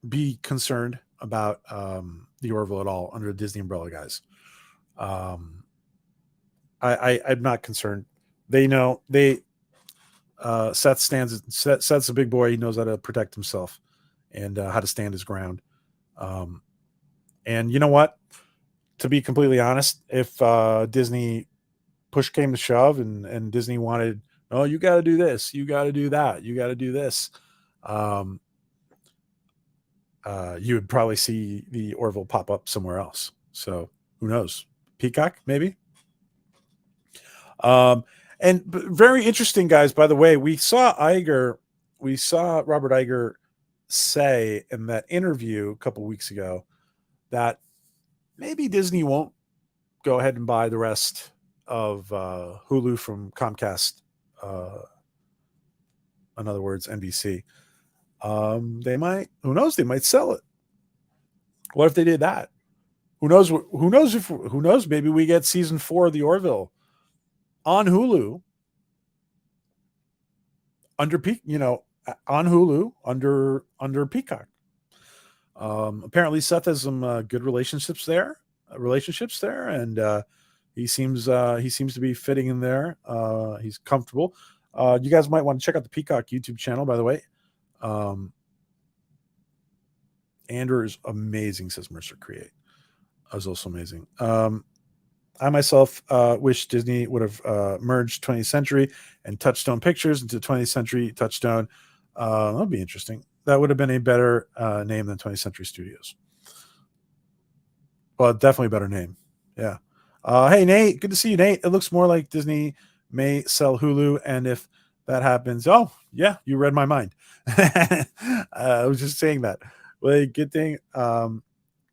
be concerned about the Orville at all under the Disney umbrella, guys. Um, I'm not concerned. They know Seth's a big boy. He knows how to protect himself and how to stand his ground. Um, and you know what? To be completely honest, if Disney push came to shove and Disney wanted, oh, you got to do this, you got to do that, you got to do this, um, you would probably see the Orville pop up somewhere else. So who knows? Peacock, maybe. Um, and very interesting, guys. By the way, we saw Robert Iger say in that interview a couple weeks ago that maybe Disney won't go ahead and buy the rest of Hulu from Comcast. Uh, in other words, NBC. They might. Who knows? They might sell it. What if they did that? Who knows? Who knows if? Who knows? Maybe we get season 4 of the Orville on Hulu under on Hulu under Peacock. Apparently, Seth has some good relationships there, and he seems to be fitting in there. He's comfortable. You guys might want to check out the Peacock YouTube channel, by the way. Andrew is amazing, says Mercer Create. I was also amazing. I myself wish Disney would have merged 20th Century and Touchstone Pictures into 20th Century Touchstone. That would be interesting. That would have been a better name than 20th Century Studios. Well, definitely a better name. Yeah. Hey, Nate. Good to see you, Nate. It looks more like Disney may sell Hulu. And if that happens, oh, yeah, you read my mind. I was just saying that. Well, a good thing. Or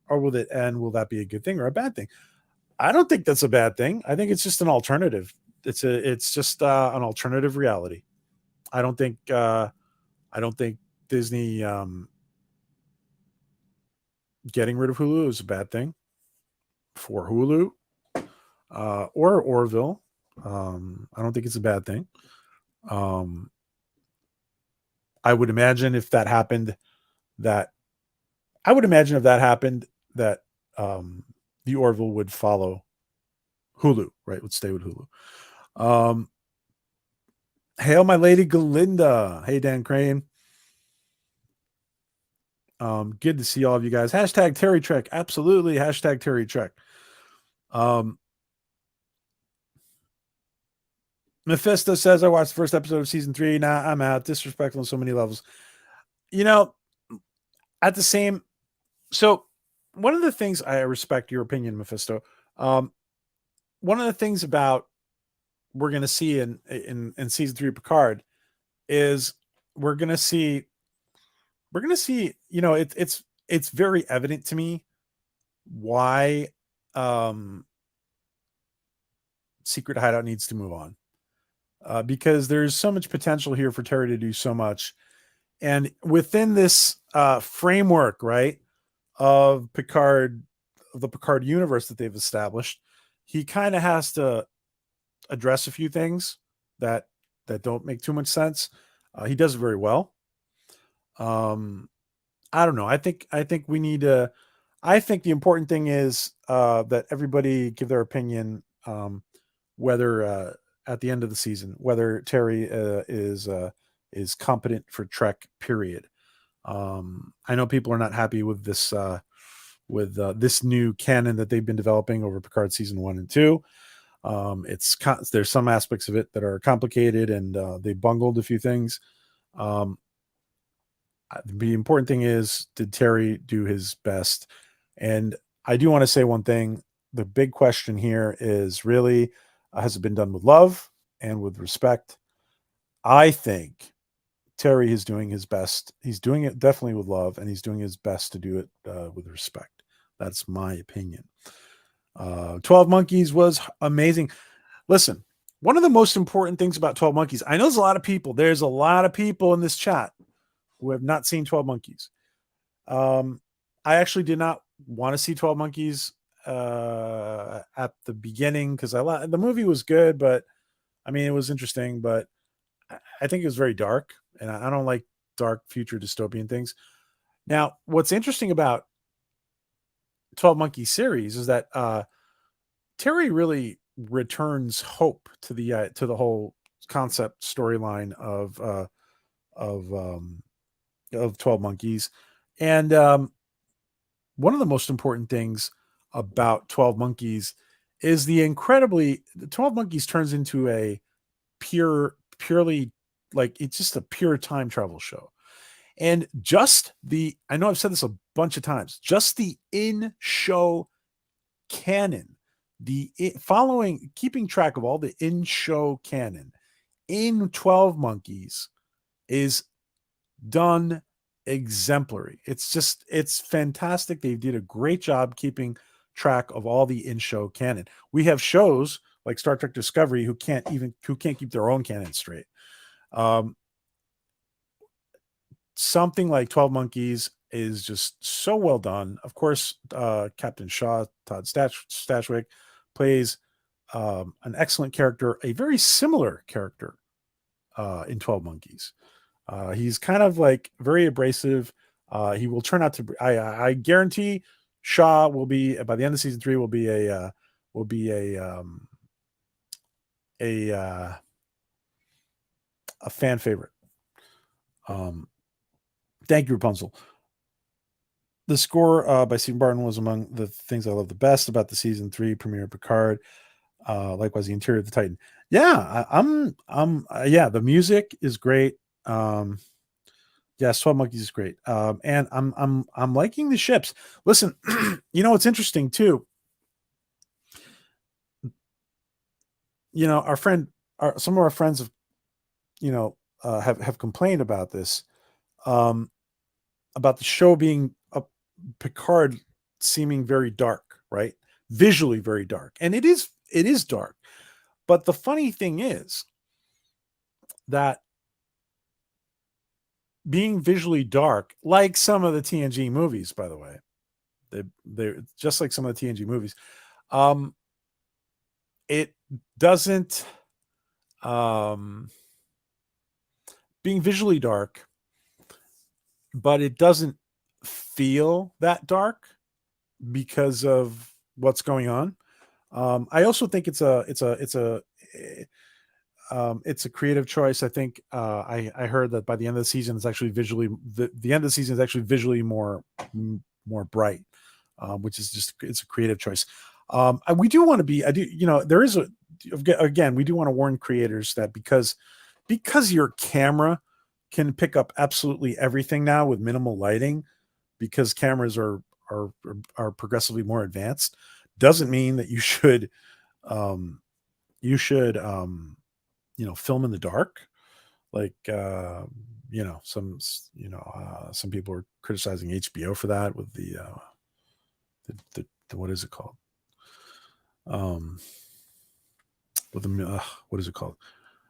will it end? Will that be a good thing or a bad thing? I don't think that's a bad thing. I think it's just an alternative. It's just an alternative reality. I don't think Disney getting rid of Hulu is a bad thing for Hulu or Orville. I don't think it's a bad thing. I would imagine if that happened, that the Orville would follow Hulu, right? Would stay with Hulu. Hail, my lady Galinda. Hey, Dan Crane. Good to see all of you guys. Hashtag Terry Trek. Absolutely. Hashtag Terry Trek. Mephisto says, I watched the first episode of season 3. Nah, I'm out. Disrespectful on so many levels. You know, so one of the things, I respect your opinion, Mephisto. One of the things about we're going to see in season 3 of Picard is we're going to see, it's very evident to me why Secret Hideout needs to move on. Because there's so much potential here for Terry to do so much. And within this framework, right, of the Picard universe that they've established, he kind of has to address a few things that don't make too much sense. He does it very well. I don't know. I think we need to. I think the important thing is that everybody give their opinion, whether at the end of the season, whether Terry is competent for Trek. Period. I know people are not happy with this this new canon that they've been developing over Picard season 1 and 2. There's some aspects of it that are complicated and they bungled a few things. The important thing is, did Terry do his best? And I do want to say one thing. The big question here is really, has it been done with love and with respect? I think Terry is doing his best. He's doing it definitely with love, and he's doing his best to do it with respect. That's my opinion. 12 Monkeys was amazing. Listen, one of the most important things about 12 Monkeys, I know there's a lot of people in this chat who have not seen 12 Monkeys. I actually did not want to see 12 Monkeys at the beginning because the movie was good, but I mean, it was interesting, but I think it was very dark, and I don't like dark future dystopian things. Now, what's interesting about 12 Monkeys series is that Terry really returns hope to the whole concept storyline of um, of 12 Monkeys, and one of the most important things about 12 Monkeys is the 12 Monkeys turns into a purely like it's just a pure time travel show. And I know I've said this a bunch of times, just the in show canon, keeping track of all the in show canon in 12 Monkeys is done exemplary. It's fantastic. They did a great job keeping track of all the in-show canon. We have shows like Star Trek Discovery who can't keep their own canon straight. Something like 12 Monkeys is just so well done. Of course, Captain Shaw, Todd Stashwick, plays an excellent character, a very similar character in 12 Monkeys. He's kind of like very abrasive. He will turn out to be, I guarantee Shaw will be by the end of season 3 will be a fan favorite. Thank you, Rapunzel. The score by Stephen Barton was among the things I love the best about the season 3 premiere of Picard. Likewise, the interior of the Titan. Yeah, the music is great. Yes, 12 Monkeys is great. And I'm liking the ships. Listen, it's interesting too. Some of our friends have complained about this, about the show being Picard seeming very dark, right? Visually very dark. And it is dark. But the funny thing is that being visually dark, like some of the TNG movies, by the way, they're just like some of the TNG movies. It doesn't, being visually dark, but it doesn't feel that dark because of what's going on. I also think it's a creative choice. I think I heard that by the end of the season, it's actually the end of the season is actually visually more bright, which is it's a creative choice. We do want to be, there is again, we do want to warn creators that because your camera can pick up absolutely everything now with minimal lighting, because cameras are progressively more advanced, doesn't mean that you should film in the dark. Like, some people are criticizing HBO for that with the what is it called? What is it called?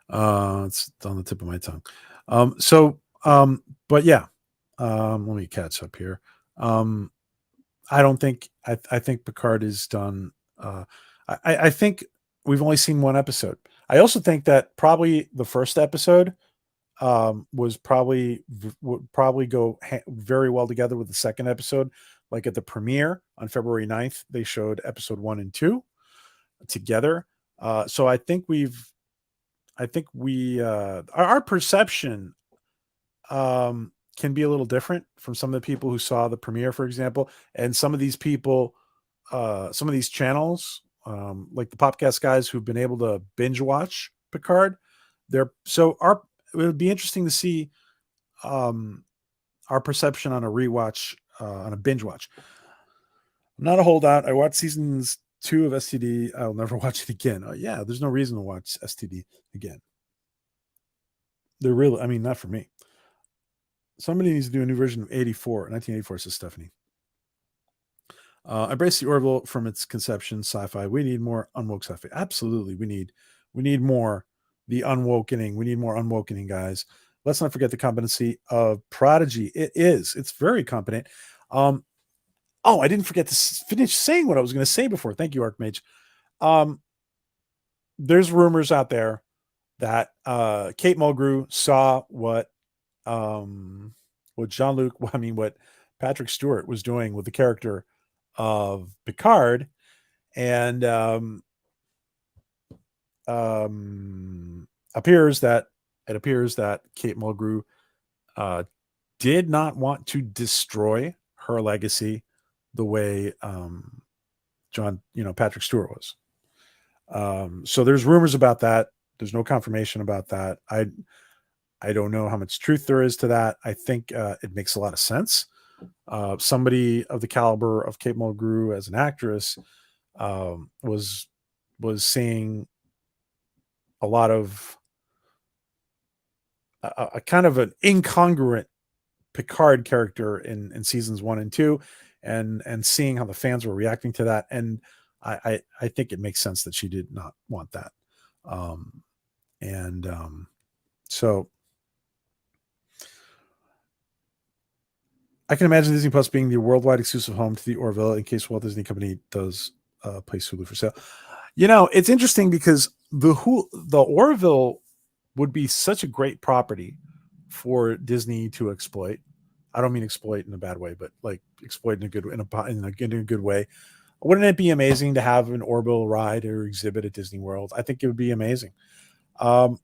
It's on the tip of my tongue. But yeah, let me catch up here. I don't think, I think Picard is done. I think we've only seen one episode. I also think that probably the first episode would probably go very well together with the second episode. Like at the premiere on February 9th, they showed episode 1 and 2 together. So I think our perception can be a little different from some of the people who saw the premiere, for example, and some of these people, some of these channels, like the Popcast guys who've been able to binge watch Picard. It would be interesting to see our perception on a rewatch, on a binge watch. I'm not a holdout. I watched seasons 2 of STD. I'll never watch it again. Yeah, there's no reason to watch STD again. They're really, I mean, not for me. Somebody needs to do a new version of 1984, says Stephanie. Embrace the Orville from its conception, sci-fi. We need more unwoke sci-fi. Absolutely, we need We need more. The unwokening. We need more unwokening, guys. Let's not forget the competency of Prodigy. It's very competent. I didn't forget to finish saying what I was going to say before. Thank you, Archmage. There's rumors out there that Kate Mulgrew saw what Jean-Luc, what Patrick Stewart was doing with the character of Picard, and appears that Kate Mulgrew did not want to destroy her legacy the way Patrick Stewart was. So there's rumors about that. There's no confirmation about that. I don't know how much truth there is to that. I think it makes a lot of sense. Somebody of the caliber of Kate Mulgrew as an actress was seeing a lot of a kind of an incongruent Picard character in seasons 1 and 2, and seeing how the fans were reacting to that. And I think it makes sense that she did not want that. So I can imagine Disney Plus being the worldwide exclusive home to the Orville in case Walt Disney Company does place Hulu for sale. It's interesting because the Orville would be such a great property for Disney to exploit. I don't mean exploit in a bad way, but like exploit in a good way. Wouldn't it be amazing to have an Orville ride or exhibit at Disney World? I think it would be amazing. Doesn't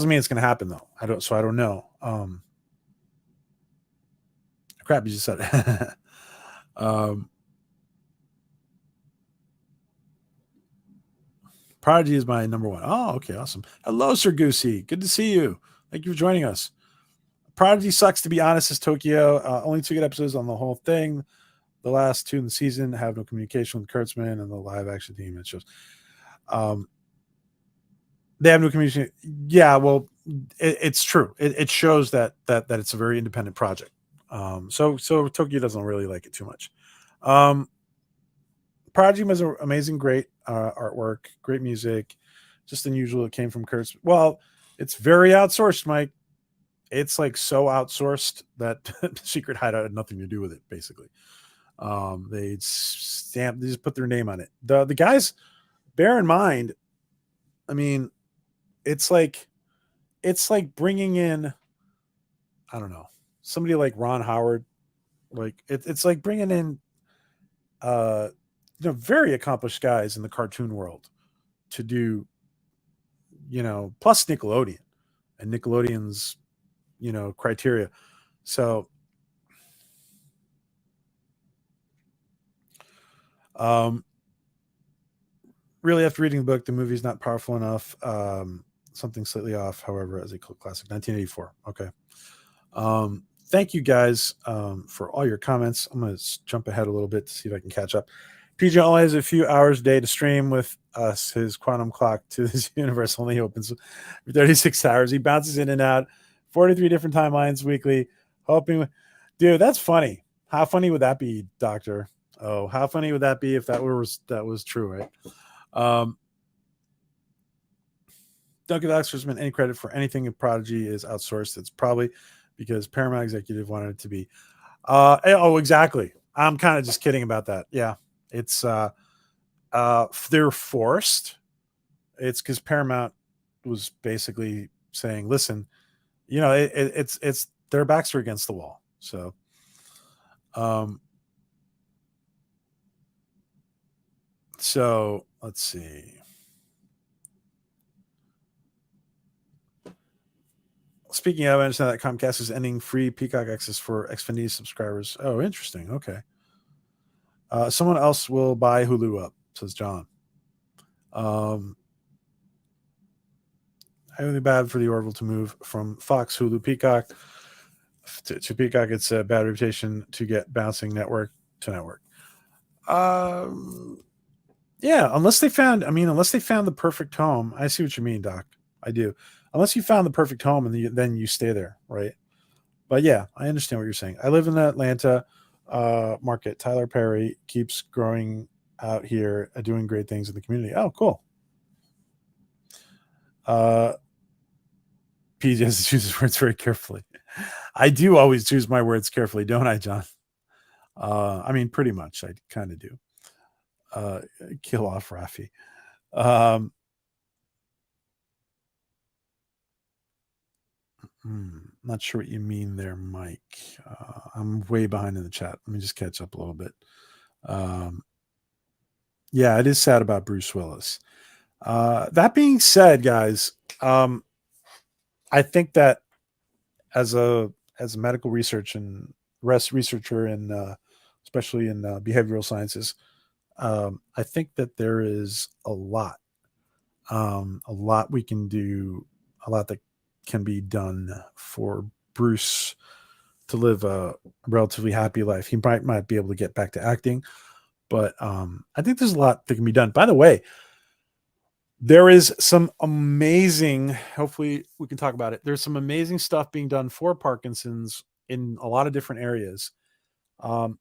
mean it's going to happen though. I don't know. Crap, you just said it. Prodigy is my number 1. Oh, okay, awesome. Hello, Sir Goosey. Good to see you. Thank you for joining us. Prodigy sucks, to be honest, as Tokyo. Only 2 good episodes on the whole thing. The last 2 in the season have no communication with Kurtzman and the live action team. It shows. They have no communication. Yeah, well, it's true. It shows that it's a very independent project. So Tokyo doesn't really like it too much. Prodigy was amazing, great artwork, great music, just unusual. It came from Kurtz. Well, it's very outsourced, Mike. It's like so outsourced that Secret Hideout had nothing to do with it, basically. They just put their name on it. The guys, bear in mind, I mean, it's like bringing in, I don't know, somebody like Ron Howard. Like it's like bringing in very accomplished guys in the cartoon world to do, plus Nickelodeon and Nickelodeon's, criteria. So, really after reading the book, the movie's not powerful enough. Something slightly off, however, as a cult classic, 1984. Okay. Thank you guys for all your comments. I'm going to jump ahead a little bit to see if I can catch up. PJ only has a few hours a day to stream with us. His quantum clock to this universe only opens for 36 hours. He bounces in and out, 43 different timelines weekly, hoping. Dude, that's funny. How funny would that be, Doctor? Oh, how funny would that be if that was true, right? Don't give Oxfordman any credit for anything in Prodigy is outsourced. It's probably because Paramount executive wanted it to be. Exactly. I'm kind of just kidding about that. Yeah. It's they're forced. It's because Paramount was basically saying, listen, it's their backs are against the wall. So let's see. Speaking of, I understand that Comcast is ending free Peacock access for Xfinity subscribers. Oh, interesting. Okay. Someone else will buy Hulu up, says John. I would be bad for the Orville to move from Fox, Hulu, Peacock to Peacock. It's a bad reputation to get bouncing network to network. Yeah, unless they found the perfect home. I see what you mean, Doc. I do. Unless you found the perfect home and then you stay there, right? But yeah, I understand what you're saying. I live in the Atlanta market. Tyler Perry keeps growing out here, doing great things in the community. Oh, cool. Uh, PJ has to choose his words very carefully. I do always choose my words carefully, don't I, John? I mean, pretty much. I kind of do. Uh, Kill off Rafi. Not sure what you mean there, Mike. I'm way behind in the chat. Let me just catch up a little bit. Yeah, it is sad about Bruce Willis. That being said, guys, I think that as a medical researcher and especially in behavioral sciences, I think that there is a lot we can do, a lot that can be done for Bruce to live a relatively happy life. He might be able to get back to acting, but I think there's a lot that can be done. By the way, there is some amazing, hopefully we can talk about it. There's some amazing stuff being done for Parkinson's in a lot of different areas. I'm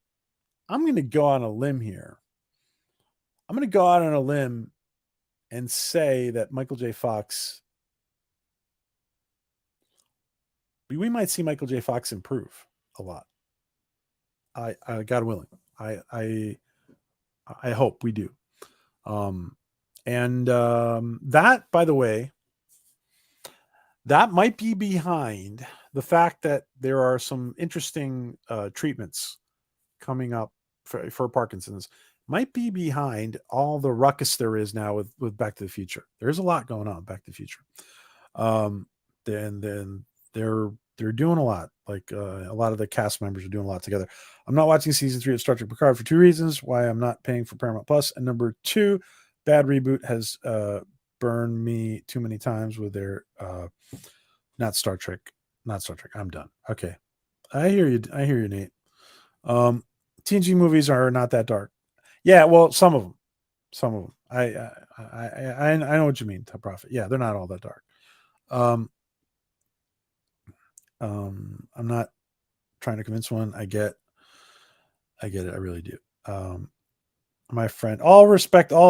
going to go on a limb here. I'm going to go out on a limb and say that Michael J. Fox, we might see Michael J. Fox improve a lot. I God willing, I hope we do. That, by the way, that might be behind the fact that there are some interesting treatments coming up for Parkinson's. Might be behind all the ruckus there is now with Back to the Future. There's a lot going on Back to the Future. Then they're doing a lot. Like a lot of the cast members are doing a lot together. I'm not watching season 3 of Star Trek Picard for two reasons: why I'm not paying for Paramount Plus, and number two, bad reboot has burned me too many times with their not Star Trek. I'm done. Okay, I hear you, Nate. TNG movies are not that dark. Yeah, well, some of them. I know what you mean. To Prophet. Yeah, they're not all that dark. I'm not trying to convince one. I get it. I really do. My friend, all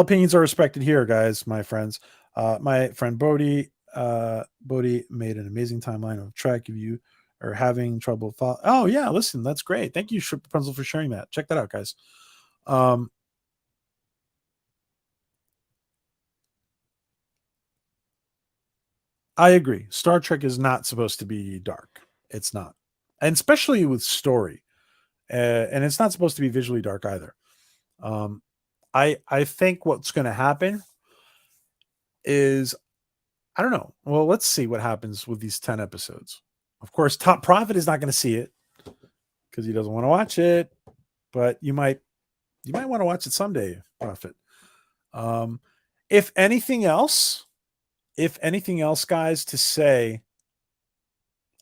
opinions are respected here, guys. My friends, my friend Bodie made an amazing timeline of Trek. If you are having trouble, oh yeah, listen, that's great. Thank you, Rapunzel, for sharing that. Check that out, guys. I agree. Star Trek is not supposed to be dark. It's not, and especially with story, and it's not supposed to be visually dark either. I think what's going to happen is, I don't know. Well, let's see what happens with these 10 episodes. Of course, Top Prophet is not going to see it because he doesn't want to watch it, but you might want to watch it someday, Prophet. If anything else, guys, to say,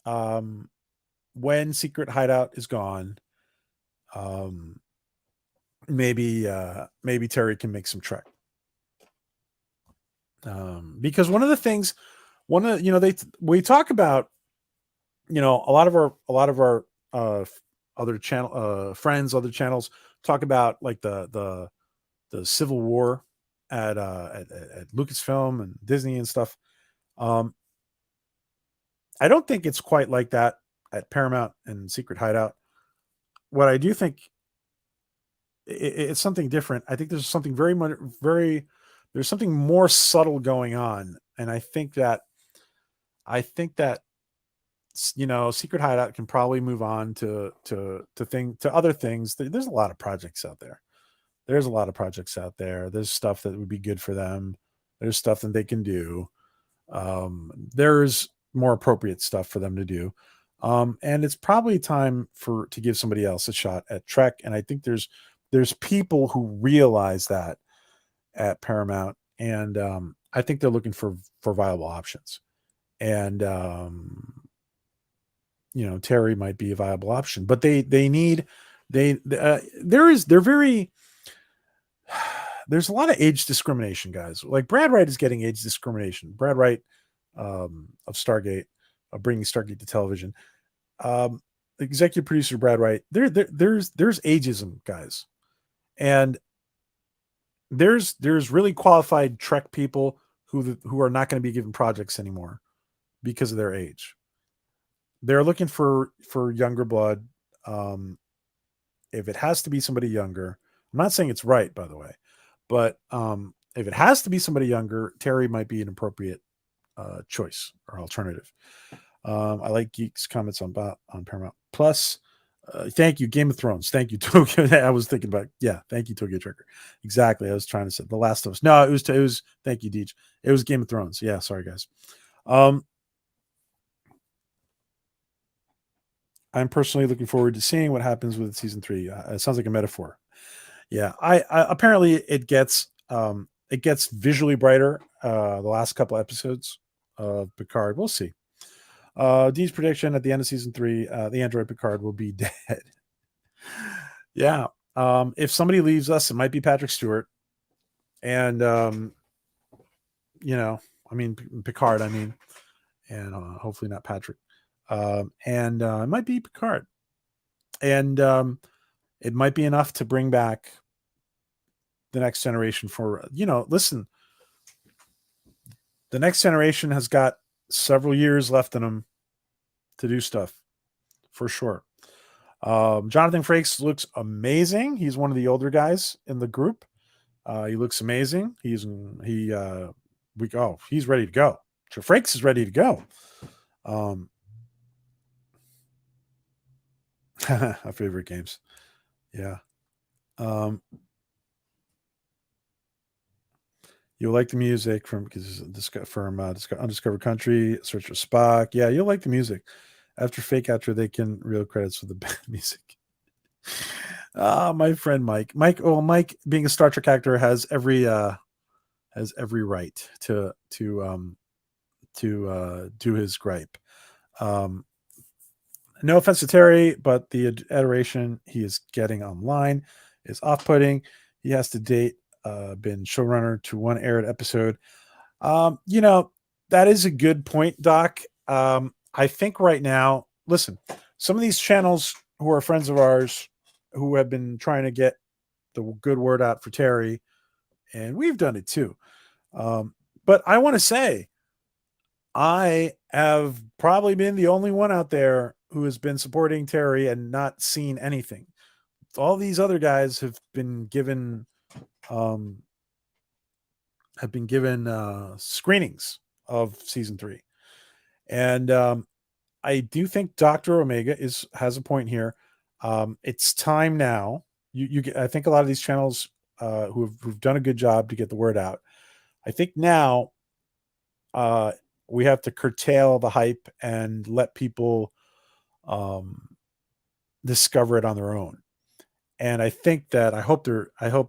when Secret Hideout is gone, maybe Terry can make some Trek. Because one of the things, we talk about, a lot of our other channel friends, other channels talk about like the Civil War at Lucasfilm and Disney and stuff. I don't think it's quite like that at Paramount and Secret Hideout. What I do think, it's something different. I think there's something there's something more subtle going on, and I think that Secret Hideout can probably move on to other things. There's a lot of projects out there. There's stuff that would be good for them. There's stuff that they can do. There's more appropriate stuff for them to do. And it's probably time to give somebody else a shot at Trek. And I think there's people who realize that at Paramount, and I think they're looking for viable options. And Terry might be a viable option, but there's a lot of age discrimination, guys. Like Brad Wright is getting age discrimination. Brad Wright of Stargate, of bringing Stargate to television. Executive producer Brad Wright. There's ageism, guys, and there's really qualified Trek people who are not going to be given projects anymore because of their age. They're looking for younger blood. Um, if it has to be somebody younger, I'm not saying it's right, by the way, but if it has to be somebody younger, Terry might be an appropriate choice or alternative. I like Geeks comments on Paramount Plus. Thank you, Game of Thrones. Thank you, Tokyo. I was thinking about thank you, Tokyo Trigger. Exactly. I was trying to say The Last of Us. No, it was. Thank you, Deej. It was Game of Thrones. Yeah, sorry guys. I'm personally looking forward to seeing what happens with season 3. It sounds like a metaphor. Yeah, I apparently it gets visually brighter. The last couple episodes of Picard. We'll see. Dee's prediction at the end of season 3, the android Picard will be dead. Yeah. If somebody leaves us, it might be Patrick Stewart. And I mean Picard, and hopefully not Patrick. And it might be Picard. And it might be enough to bring back the next generation for, listen, the next generation has got several years left in them to do stuff for sure. Jonathan Frakes looks amazing. He's one of the older guys in the group. He looks amazing. He's ready to go. Frakes is ready to go. Our favorite games. Yeah. You'll like the music from Undiscovered Country, Search for Spock. Yeah, you'll like the music. After Fake Outro, they can real credits for the bad music. My friend Mike. Mike, being a Star Trek actor, has every right to do his gripe. No offense to Terry, but the adoration he is getting online is off-putting. He has to date been showrunner to one aired episode. That is a good point, Doc. I think right now, listen, some of these channels who are friends of ours who have been trying to get the good word out for Terry, and we've done it too. But I want to say, I have probably been the only one out there who has been supporting Terry and not seen anything. All these other guys have been given screenings of season 3, and I do think Dr. Omega has a point here. It's time now. I think a lot of these channels who've done a good job to get the word out. I think now we have to curtail the hype and let people discover it on their own. And I think that I hope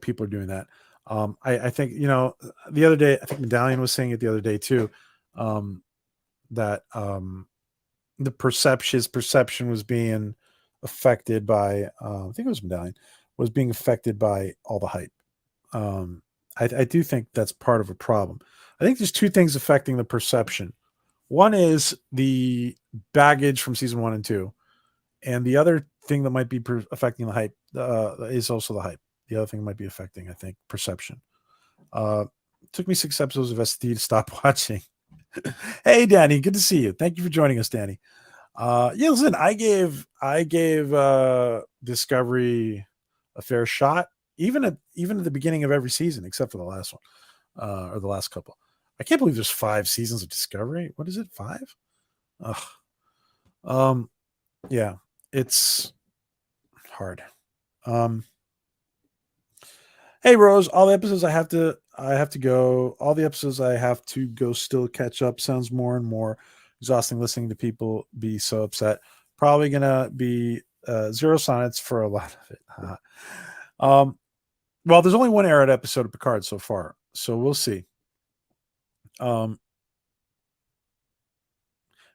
people are doing that. I think the other day, I think Medallion was saying it the other day too, that his perception was being affected by I think it was Medallion was being affected by all the hype. I do think that's part of a problem. I think there's two things affecting the perception. One is the baggage from season 1 and 2, and the other thing that might be affecting the hype is also the hype. The other thing that might be affecting, I think, perception. Took me 6 episodes of ST to stop watching. Hey, Danny, good to see you. Thank you for joining us, Danny. Listen, I gave Discovery a fair shot, even at the beginning of every season, except for the last one, or the last couple. I can't believe there's 5 seasons of Discovery. What is it? 5? Ugh. Yeah, it's hard. Hey Rose, all the episodes I have to go. All the episodes I have to go still catch up. Sounds more and more exhausting listening to people be so upset. Probably gonna be 0 sonnets for a lot of it. Well, there's only one aired episode of Picard so far, so we'll see.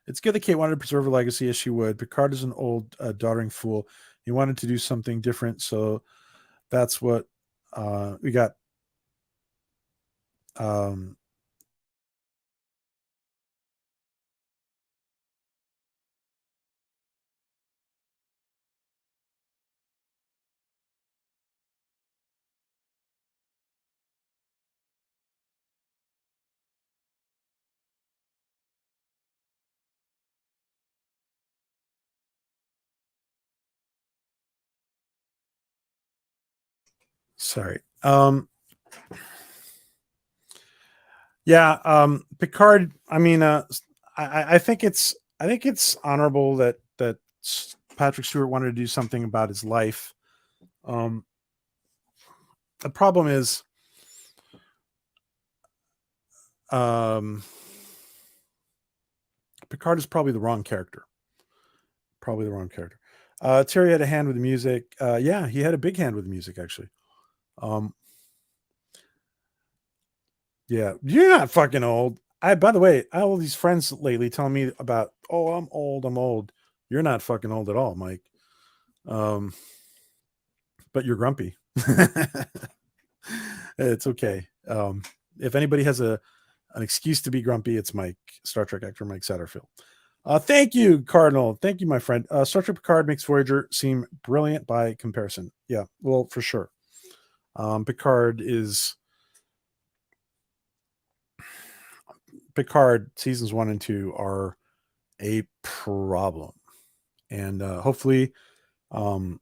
It's good that Kate wanted to preserve her legacy as she would. Picard is an old, doddering fool. He wanted to do something different, so that's what we got. Sorry. Yeah, Picard. I mean, I think it's honorable that Patrick Stewart wanted to do something about his life. Um, the problem is, um, Picard is probably the wrong character. Probably the wrong character. Terry had a hand with the music. Yeah, he had a big hand with the music actually. Um, yeah, you're not fucking old. By the way, I have all these friends lately telling me about, oh, I'm old, I'm old. You're not fucking old at all, Mike. Um, but you're grumpy. It's okay. If anybody has an excuse to be grumpy, it's Mike, Star Trek actor Mike Satterfield. Thank you, Cardinal. Thank you, my friend. Star Trek Picard makes Voyager seem brilliant by comparison. Yeah, well, for sure. Picard seasons 1 and 2 are a problem, and hopefully, um,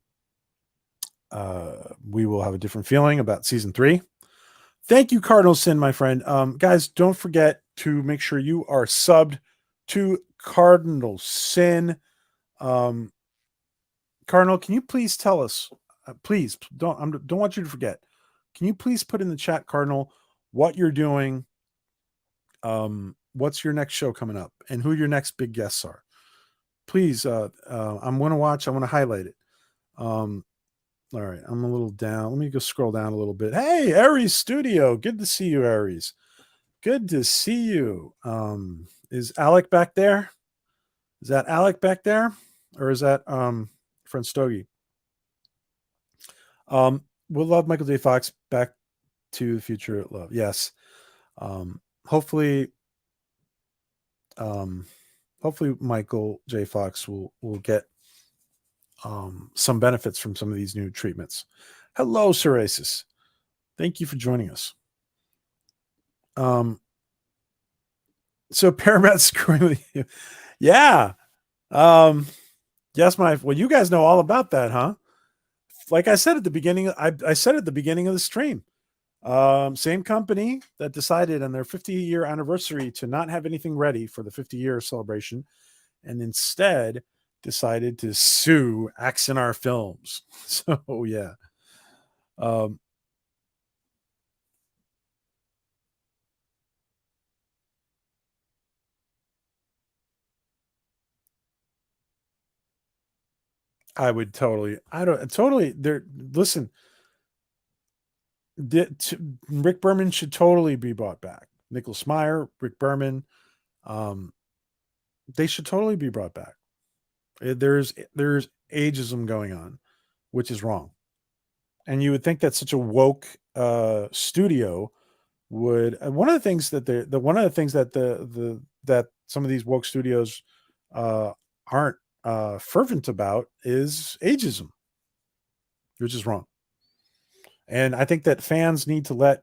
we will have a different feeling about season 3. Thank you, Cardinal Sin, my friend. Guys, don't forget to make sure you are subbed to Cardinal Sin. Cardinal, can you please tell us? Please don't want you to forget. Can you please put in the chat, Cardinal, what you're doing? What's your next show coming up, and who your next big guests are? Please, I'm going to watch. I want to highlight it. All right, I'm a little down. Let me go scroll down a little bit. Hey, Aries Studio, good to see you, Aries. Good to see you. Is Alec back there? Is that Alec back there, or is that friend Stogie? We'll love Michael J. Fox. Back to the Future Love. Yes. Hopefully, hopefully Michael J. Fox will get some benefits from some of these new treatments. Hello, Psoriasis. Thank you for joining us. So Paramount's screwing with you. Yeah. Yes, well, you guys know all about that, huh? Like I said at the beginning, I said at the beginning of the stream, same company that decided on their 50-year anniversary to not have anything ready for the 50-year celebration, and instead decided to sue Axanar Films. So yeah. I would totally. I don't totally. There. Listen, Rick Berman should totally be brought back. Nicholas Meyer, Rick Berman, they should totally be brought back. There's ageism going on, which is wrong. And you would think that such a woke studio would. One of the things that one of the things that that some of these woke studios aren't fervent about is ageism, which is wrong. And I think that fans need to let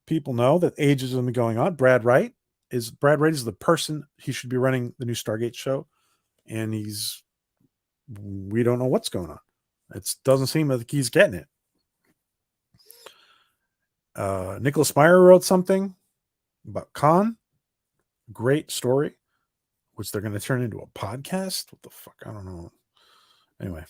people know that ageism is going on. Brad Wright is the person. He should be running the new Stargate show, and we don't know what's going on. It doesn't seem like he's getting it. Nicholas Meyer wrote something about Khan. Great story, which they're going to turn into a podcast. What the fuck? I don't know. Anyway.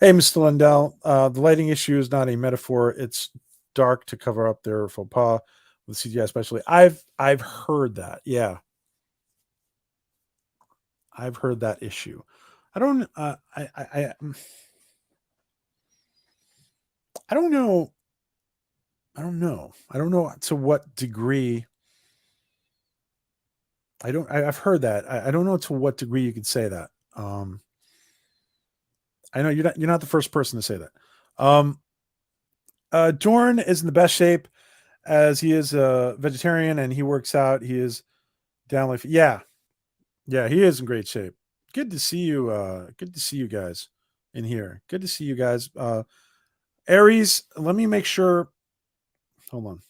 Hey, Mr. Lundell. The lighting issue is not a metaphor. It's dark to cover up their faux pas with CGI, especially. I've heard that. Yeah. I've heard that issue. I don't know. I don't know. I don't know to what degree. I've heard that. I don't know to what degree you could say that. I know you're not the first person to say that. Dorn is in the best shape as he is a vegetarian and he works out. He is down like, yeah, he is in great shape. Good to see you. Good to see you guys in here. Good to see you guys. Aries, let me make sure. Hold on.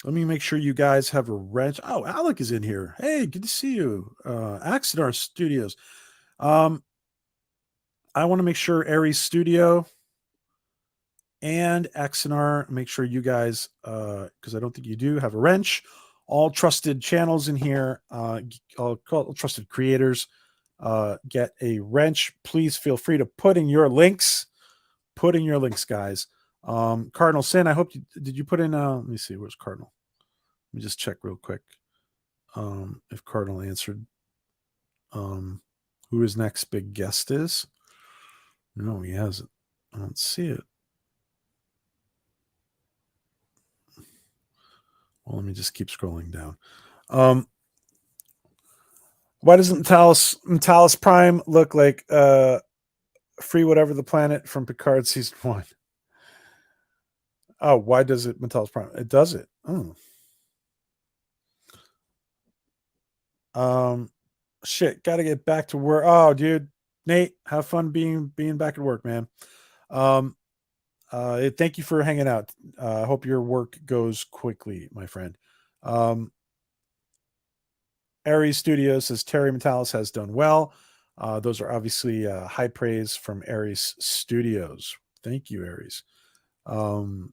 Let me make sure you guys have a wrench. Oh, Alec is in here. Hey, good to see you. Axidar Studios. I want to make sure Aries Studio and Axonar. Make sure you guys, because I don't think you do, have a wrench. All trusted channels in here, all trusted creators, get a wrench. Please feel free to put in your links. Put in your links, guys. Cardinal Sin, I hope did you put in? Let me see. Where's Cardinal? Let me just check real quick. If Cardinal answered. Who his next big guest is? No, he hasn't. I don't see it. Well, let me just keep scrolling down. Why doesn't Mentalis Prime look like Free Whatever the Planet from Picard season 1? Oh, why does it Mentalis Prime? It does it. Oh. Shit, gotta get back to work. Oh, dude. Nate, have fun being back at work, man. Thank you for hanging out. I hope your work goes quickly, my friend. Aries Studios says Terry Metalis has done well. Those are obviously high praise from Aries Studios. Thank you, Aries. Oh,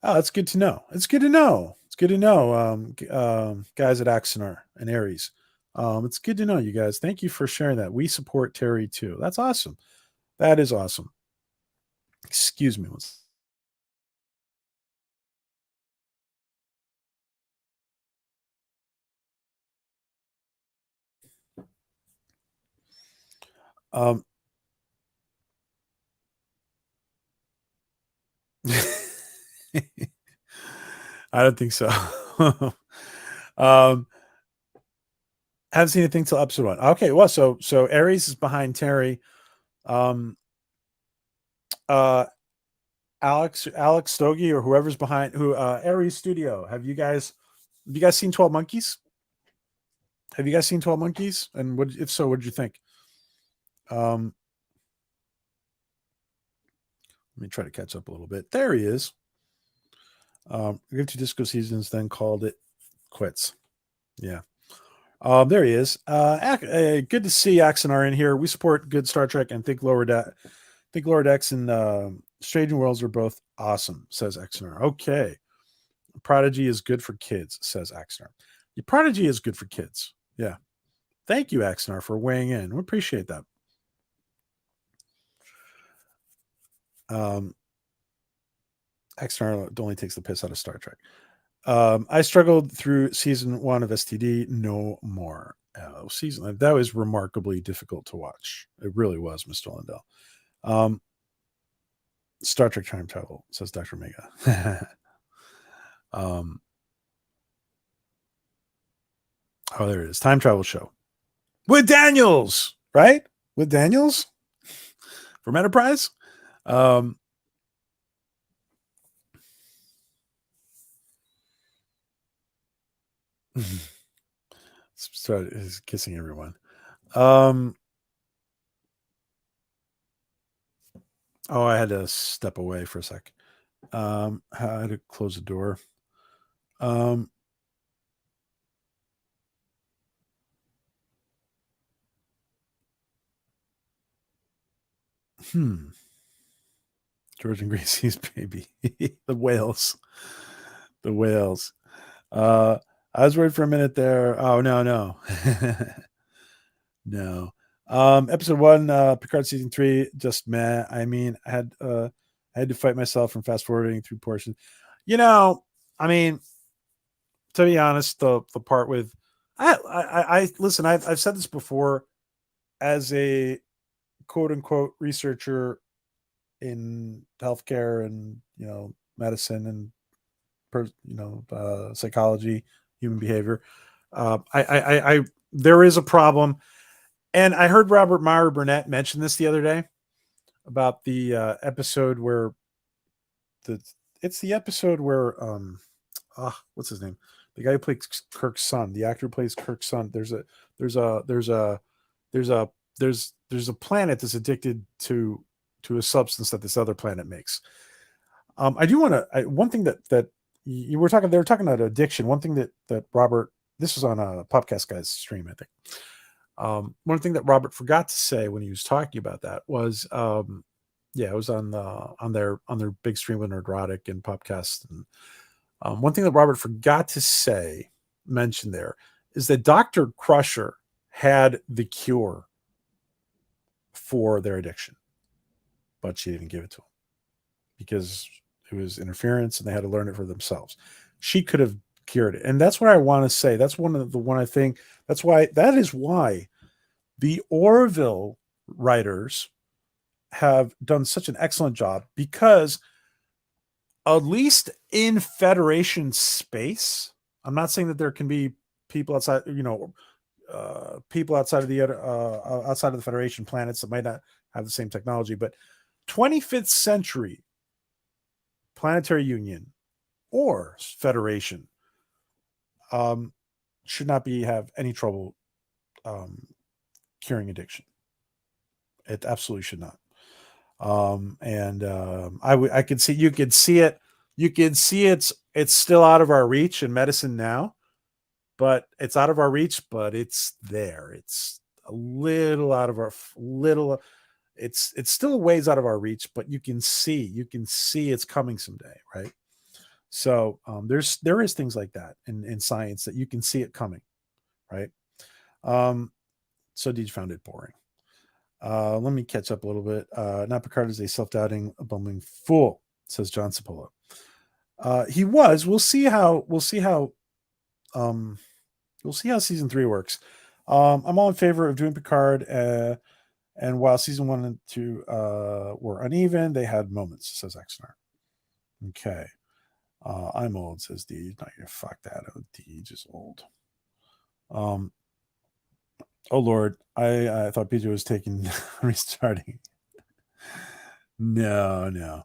it's good to know. It's good to know. It's good to know, guys at Axonar and Aries. It's good to know, you guys. Thank you for sharing that. We support Terry too. That's awesome. That is awesome. Excuse me. I don't think so. Haven't seen anything till episode 1. Okay, well, so Aries is behind Terry. Alex Stogie or whoever's behind Aries Studio. Have you guys seen 12 Monkeys? Have you guys seen 12 Monkeys? And if so, what did you think? Let me try to catch up a little bit. There he is. We have 2 disco seasons, then called it quits. Yeah. There he is. Good to see Axonar in here. We support good Star Trek and think Lower Decks and Strange New Worlds are both awesome, says Axonar. Okay. Prodigy is good for kids, says Axonar. Prodigy is good for kids. Yeah. Thank you, Axonar, for weighing in. We appreciate that. Axonar only takes the piss out of Star Trek. I struggled through season 1 of STD. No more. Season that was remarkably difficult to watch. It really was, Mr. Lindell. Star Trek time travel, says Dr. Mega. Oh, there it is. Time travel show with Daniels, right? With Daniels from Enterprise. He's kissing everyone. Oh, I had to step away for a sec. I had to close the door. George and Gracie's baby. The whales. The whales. I was worried for a minute there. Oh, no. No. Episode 1, Picard season 3, just meh. I mean, I had to fight myself from fast forwarding through portions. I mean, to be honest, the part with I listen, I've said this before as a quote unquote researcher in healthcare and medicine and psychology, human behavior. I there is a problem, and I heard Robert Meyer Burnett mention this the other day about the episode where it's the episode where what's his name? The guy who plays Kirk's son, the actor who plays Kirk's son. There's a planet that's addicted to a substance that this other planet makes. I do want to one thing that you were talking. They were talking about addiction. One thing that Robert. This was on a podcast guy's stream, I think. One thing that Robert forgot to say when he was talking about that was, it was on their big stream with Nerdrotic and Popcast. And one thing that Robert forgot to mention there, is that Dr. Crusher had the cure for their addiction, but she didn't give it to them because it was interference and they had to learn it for themselves. She could have cured it. And that's what I want to say. That's that is why the Orville writers have done such an excellent job, because at least in Federation space, I'm not saying that there can be people outside, people outside of the Federation planets that might not have the same technology, but 25th century Planetary Union or Federation should not have any trouble curing addiction. It absolutely should not. I could see, you could see it. You can see it's still out of our reach in medicine now, but it's out of our reach, but it's there. It's a little out of it's still a ways out of our reach, but you can see it's coming someday. Right. So, there is things like that in science that you can see it coming. Right. So Deej found it boring. Let me catch up a little bit. Not Picard is a self-doubting, bumbling fool, says John Cipolla. He was. We'll see how season 3 works. I'm all in favor of doing Picard, and while season 1 and 2 were uneven, they had moments, says Exner. Okay. I'm old, says Deej. Not gonna fuck that. Deej is old. Oh Lord, I thought PJ was taking restarting. No.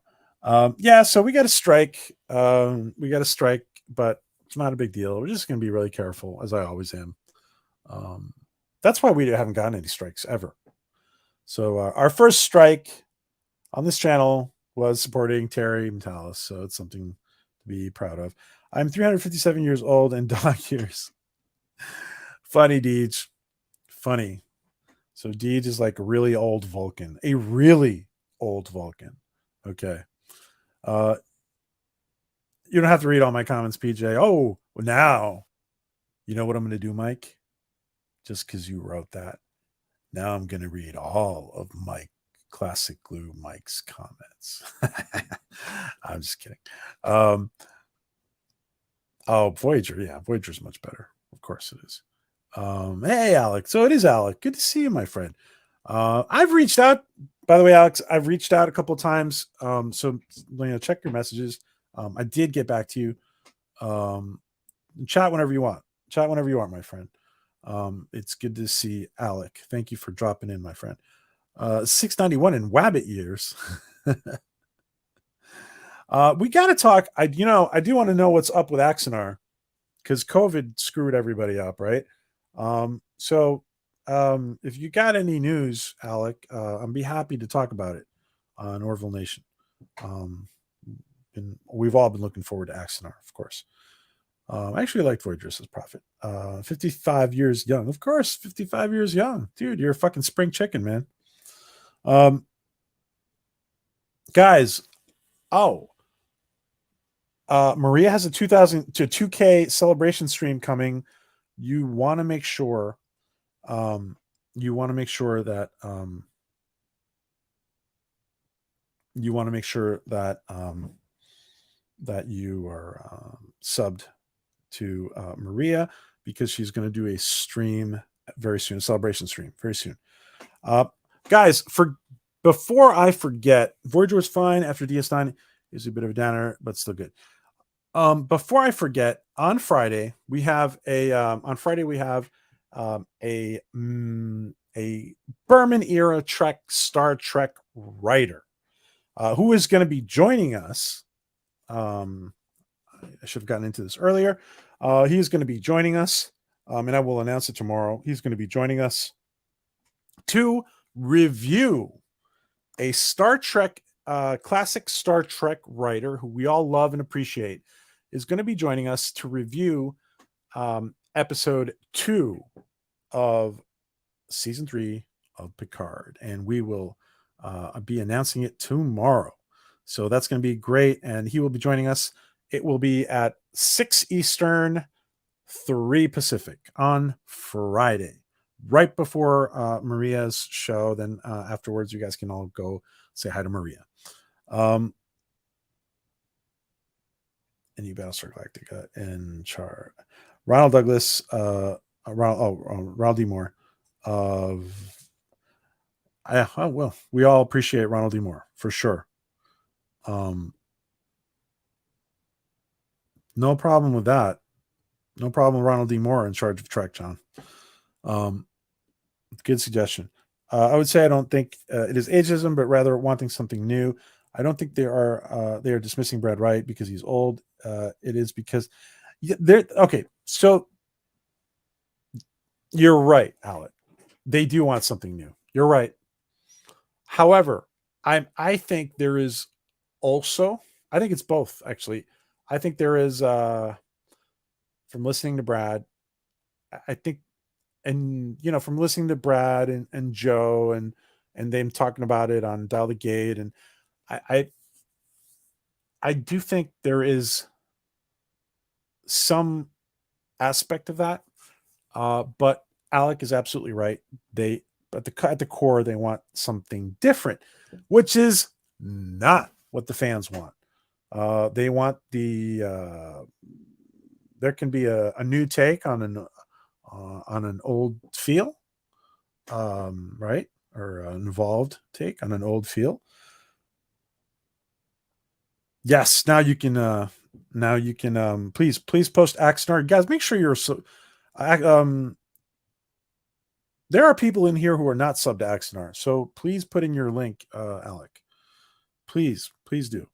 So we got to strike. But it's not a big deal. We're just going to be really careful, as I always am. That's why we haven't gotten any strikes ever. So our first strike on this channel was supporting Terry Metalis, so it's something to be proud of. I'm 357 years old and dog years. Funny, Deej. Funny. So Deej is like a really old Vulcan. A really old Vulcan. Okay. You don't have to read all my comments, PJ. Oh, well, now you know what I'm going to do, Mike? Just because you wrote that. Now I'm going to read all of Classic Glue Mike's comments. I'm just kidding. Voyager. Yeah, Voyager's much better. Of course it is. Hey, Alec. So it is Alec. Good to see you, my friend. I've reached out, by the way, Alex. I've reached out a couple of times. So check your messages. I did get back to you. Chat whenever you want. My friend. It's good to see Alec. Thank you for dropping in, my friend. 691 in Wabbit years. We got to talk. I do want to know what's up with Axanar, because COVID screwed everybody up, right? If you got any news, Alec, I'd be happy to talk about it on Orville Nation. And we've all been looking forward to Axanar, of course. I actually like Voyager, says Prophet. 55 years young. Of course, 55 years young. Dude, you're a fucking spring chicken, man. Guys, Maria has a 2K celebration stream coming. You want to make sure that that you are subbed to Maria, because she's going to do a stream very soon, a celebration stream very soon. Guys, before I forget, Voyager was fine after DS9. Is a bit of a downer, but still good. Before I forget, on Friday we have a Berman era Star Trek writer who is going to be joining us. I should have gotten into this earlier. He is going to be joining us, and I will announce it tomorrow. He's going to be joining us to review a Star Trek, classic Star Trek writer who we all love and appreciate, is going to be joining us to review episode 2 of season 3 of Picard, and we will be announcing it tomorrow. So that's going to be great, and he will be joining us. It will be at 6 Eastern, 3 Pacific on Friday, right before Maria's show. Then afterwards, you guys can all go say hi to Maria. Any Battlestar Galactica in chart. Ronald Douglas, Ronald D. Moore of. Well, we all appreciate Ronald D. Moore for sure. No problem with that. No problem with Ronald D. Moore in charge of Trek, John. Good suggestion. I would say I don't think it is ageism, but rather wanting something new. I don't think they are dismissing Brad Wright because he's old. It is because they're okay. So you're right, Alec. They do want something new. You're right. However, I think there is also, I think it's both actually. I think there is from listening to Brad, I think, and from listening to Brad and Joe and them talking about it on Dial the Gate, and I do think there is some aspect of that. But Alec is absolutely right. They at the core they want something different, which is not what the fans want. They want there can be a new take on an old feel, right? Or an involved take on an old feel. Yes, now you can please post Axnar. Guys, make sure you're there are people in here who are not sub to Axnar, so please put in your link, Alec. Please do.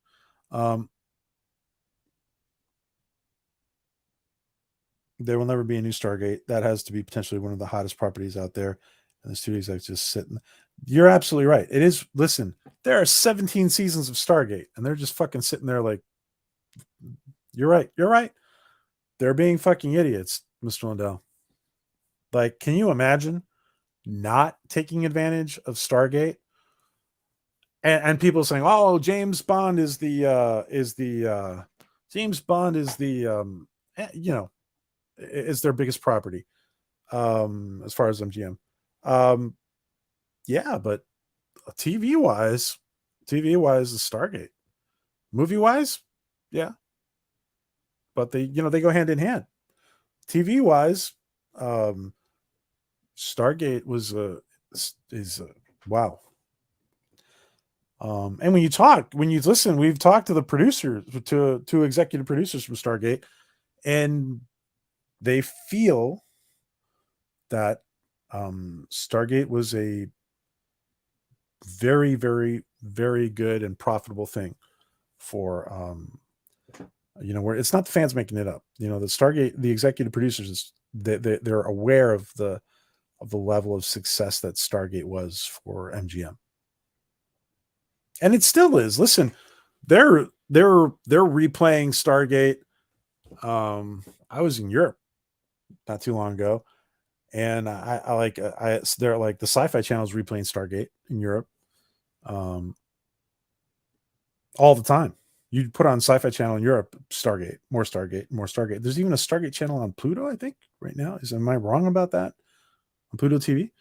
There will never be a new Stargate. That has to be potentially one of the hottest properties out there. And the studio execs just sitting. You're absolutely right. It is. Listen, there are 17 seasons of Stargate, and they're just fucking sitting there like, you're right. You're right. They're being fucking idiots, Mr. Lindell. Like, can you imagine not taking advantage of Stargate? And people saying, "Oh, James Bond is the James Bond is the is their biggest property as far as MGM." Yeah, but TV wise is Stargate. Movie wise, yeah, but they go hand in hand. TV wise, Stargate is wow. And when you listen, we've talked to the producers, to executive producers from Stargate, and they feel that Stargate was a very, very, very good and profitable thing for where it's not the fans making it up. The Stargate, the executive producers, they're aware of the level of success that Stargate was for MGM, and it still is. Listen, they're replaying Stargate. I was in Europe not too long ago, and they're like the Sci-Fi Channel is replaying Stargate in Europe, all the time. You put on Sci-Fi Channel in Europe, Stargate, more Stargate, more Stargate. There's even a Stargate channel on Pluto, I think, right now. Am I wrong about that? On Pluto TV.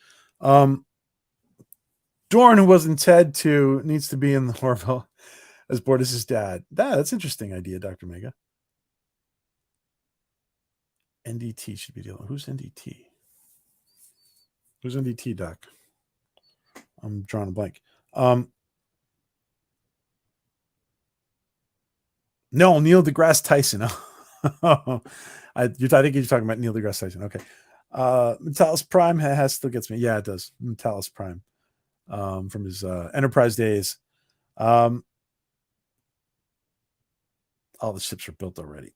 Dorn, who was in Ted 2, needs to be in the Orville as bored as his dad. That's an interesting idea, Dr. Mega. NDT should be dealing. Who's NDT? Who's NDT, Doc? I'm drawing a blank. No, Neil deGrasse Tyson. I think you're talking about Neil deGrasse Tyson. Okay. Metalis Prime still gets me. Yeah, it does. Metalis Prime from his Enterprise days. All the ships are built already.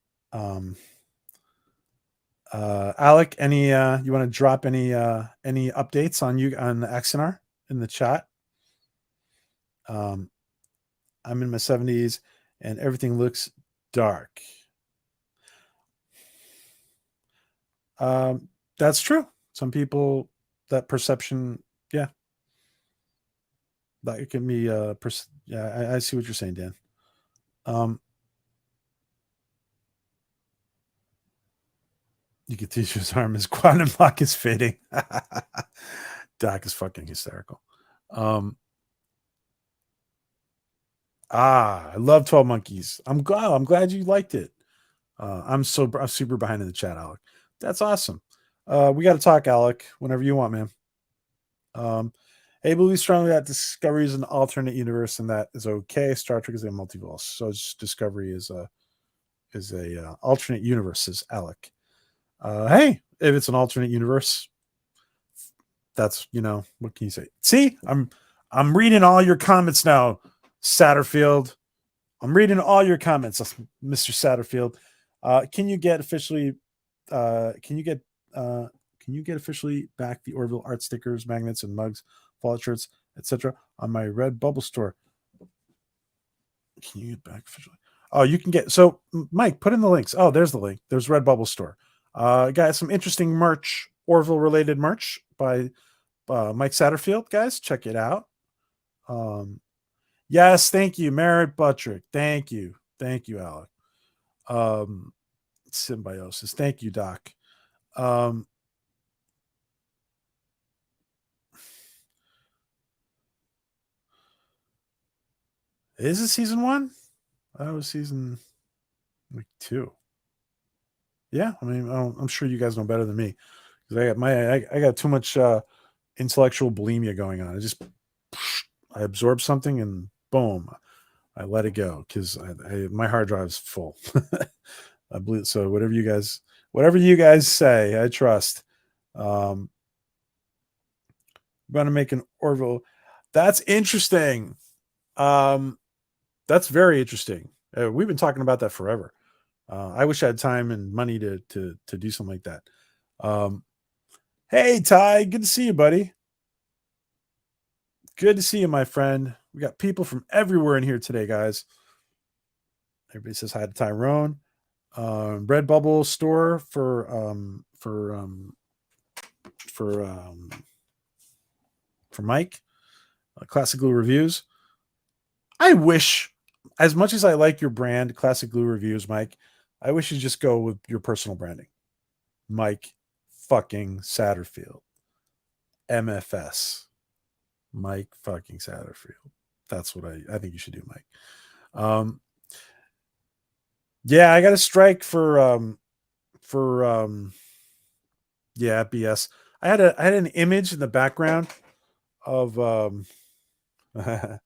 Alec, any you want to drop any updates on Axanar in the chat? I'm in my 70s and everything looks dark. That's true. Some people that perception. Yeah, that it can be. Yeah, I see what you're saying, Dan. You can teach his arm. His quantum lock is fitting. Doc is fucking hysterical. I love 12 Monkeys. I'm glad you liked it. I'm super behind in the chat, Alec. That's awesome. We got to talk, Alec, whenever you want, man. I believe strongly that Discovery is an alternate universe, and that is okay. Star Trek is a multiverse, so Discovery is a alternate universe, says Alec. Hey, if it's an alternate universe, that's what can you say? See, I'm reading all your comments now, Satterfield. I'm reading all your comments, Mr. Satterfield. Can you get officially back the Orville art stickers, magnets, and mugs, wallet shirts, etc. on my Redbubble store? Can you get back officially? Oh, you can get. So, Mike, put in the links. Oh, there's the link. There's Redbubble store. Got some interesting merch, Orville related merch by Mike Satterfield. Guys, check it out. Yes, thank you, Merritt Buttrick. Thank you, Alec. Symbiosis. Thank you, Doc. Is it season 1? That was season 2. Yeah, I mean, I'm sure you guys know better than me because I got too much intellectual bulimia going on. I absorb something and boom, I let it go because my hard drive is full. I believe so. Whatever you guys say, I trust. I'm gonna make an Orville. That's interesting. That's very interesting. We've been talking about that forever. I wish I had time and money to do something like that. Hey Ty, good to see you, buddy. Good to see you, my friend. We got people from everywhere in here today, guys. Everybody says hi to Tyrone. Redbubble store for Mike. Classic Glue Reviews. I wish, as much as I like your brand, Classic Glue Reviews, Mike, I wish you just go with your personal branding. Mike fucking Satterfield. MFS. Mike fucking Satterfield. That's what I think you should do, Mike. Yeah, I got a strike for BS. I had an image in the background of let's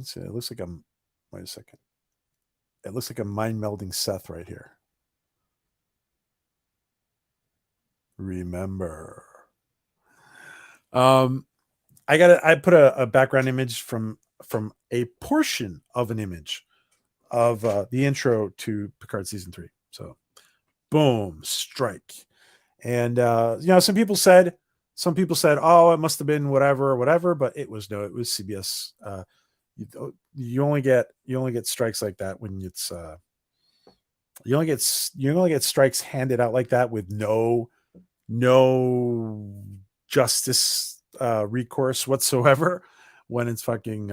see, it looks like wait a second. It looks like I'm mind melding Seth right here. Remember. I put a background image from a portion of an image of the intro to Picard season 3. So boom, strike. And some people said, oh, it must have been whatever, but it was CBS. You only get strikes like that when it's you only get strikes handed out like that with no justice recourse whatsoever when it's fucking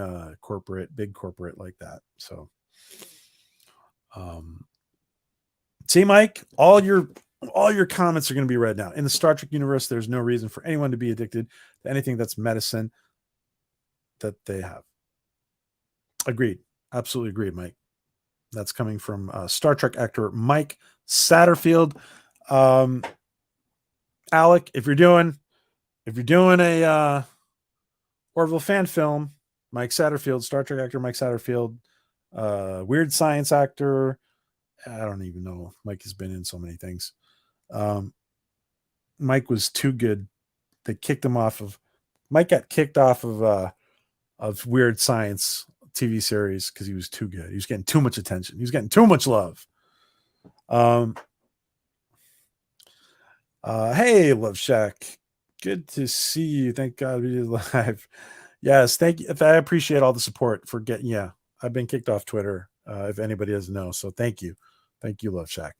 big corporate like that. So see, Mike, all your comments are going to be read now. In the Star Trek universe, there's no reason for anyone to be addicted to anything that's medicine that they have. Agreed. Absolutely agreed, Mike. That's coming from Star Trek actor Mike Satterfield. Alec, if you're doing a Orville fan film, Mike Satterfield, Star Trek actor Mike Satterfield, weird science actor. I don't even know. Mike has been in so many things. Mike was too good. They kicked him off of. Mike got kicked off of Weird Science TV series because he was too good. He was getting too much attention. He was getting too much love. Hey, Love Shack. Good to see you. Thank God we did live. Yes, thank you. I appreciate all the support for getting. Yeah, I've been kicked off Twitter. If anybody doesn't know, so thank you, Love Shack.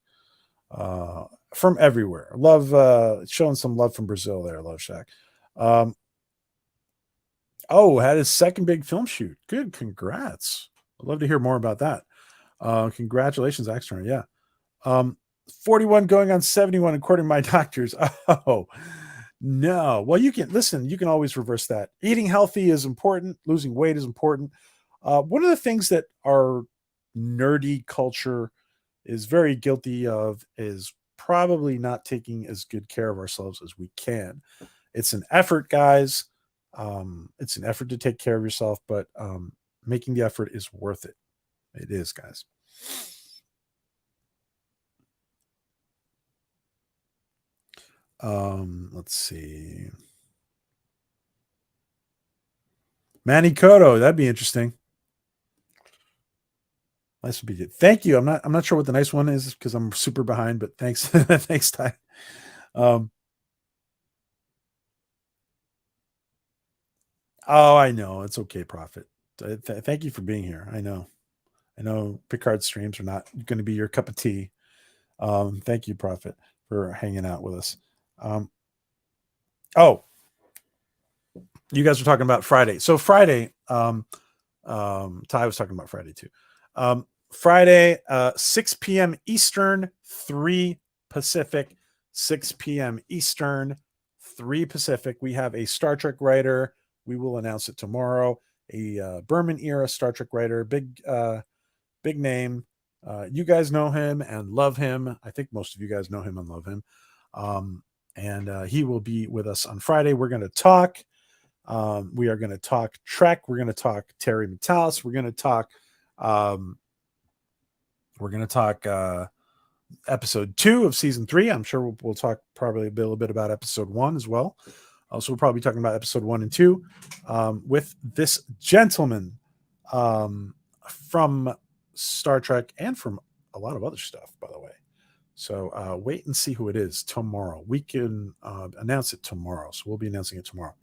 from everywhere. Love showing some love from Brazil there, Love Shack. Had his second big film shoot. Good, congrats. I'd love to hear more about that. Congratulations, Extern. Yeah. 41 going on 71 according to my doctors. Oh, no. Well, you can always reverse that. Eating healthy is important. Losing weight is important. One of the things that our nerdy culture is very guilty of is probably not taking as good care of ourselves as we can. It's an effort, guys. It's an effort to take care of yourself, but making the effort is worth it. It is, guys. Let's see. Manny Cotto, that'd be interesting. Nice would be good. Thank you. I'm not sure what the nice one is because I'm super behind, but thanks. Thanks, Ty. I know. It's okay, Prophet. Thank you for being here. I know Picard streams are not going to be your cup of tea. Thank you, Prophet, for hanging out with us. You guys were talking about Friday. So Friday, Ty was talking about Friday too. Friday, 6 p.m. Eastern, 3 Pacific, 6 p.m. Eastern, 3 Pacific. We have a Star Trek writer. We will announce it tomorrow. A Berman era Star Trek writer, big name. You guys know him and love him. I think most of you guys know him and love him. And he will be with us on Friday. We're going to talk. We are going to talk Trek. We're going to talk Terry Metalis. We're going to talk. Episode 2 of season 3. I'm sure we'll talk probably a little bit about episode 1 as well. So we'll probably be talking about episode 1 and 2 with this gentleman from Star Trek and from a lot of other stuff, by the way. So wait and see who it is tomorrow. We can announce it tomorrow. So we'll be announcing it tomorrow.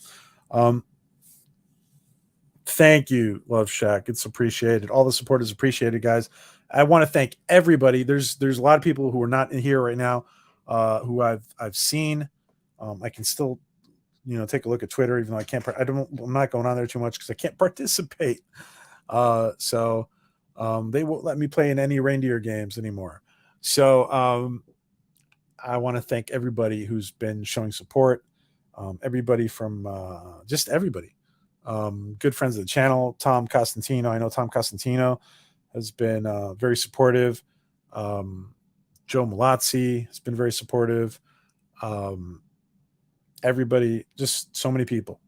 Thank you, Love Shack. It's appreciated. All the support is appreciated, guys. I want to thank everybody. There's a lot of people who are not in here right now, who I've seen. I can still, take a look at Twitter, even though I'm not going on there too much because I can't participate. So they won't let me play in any reindeer games anymore. So I want to thank everybody who's been showing support. Everybody from just everybody. Good friends of the channel, Tom Costantino. I know Tom Costantino has been very supportive. Joe Malazzi has been very supportive. Everybody, just so many people,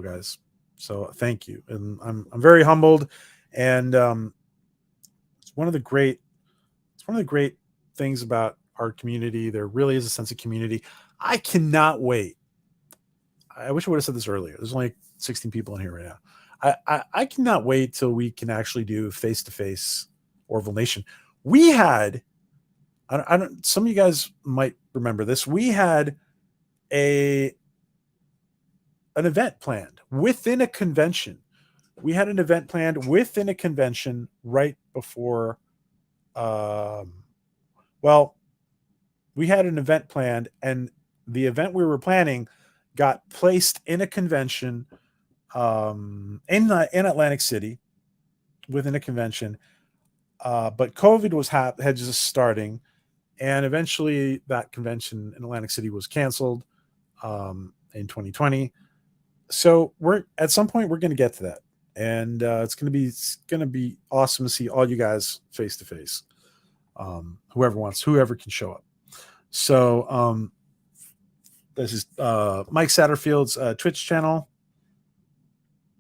guys. So thank you, and I'm very humbled. And it's one of the great things about our community. There really is a sense of community. I cannot wait. I wish I would have said this earlier. There's only 16 people in here right now. I cannot wait till we can actually do face-to-face Orville Nation. We had, I don't. Some of you guys might remember this. We had an event planned within a convention. We had an event planned within a convention right before. We had an event planned, and the event we were planning got placed in a convention in Atlantic City within a convention. But COVID had just starting, and eventually that convention in Atlantic City was canceled in 2020. So at some point we're going to get to that, and it's going to be awesome to see all you guys face to face. Whoever can show up. So this is Mike Satterfield's Twitch channel.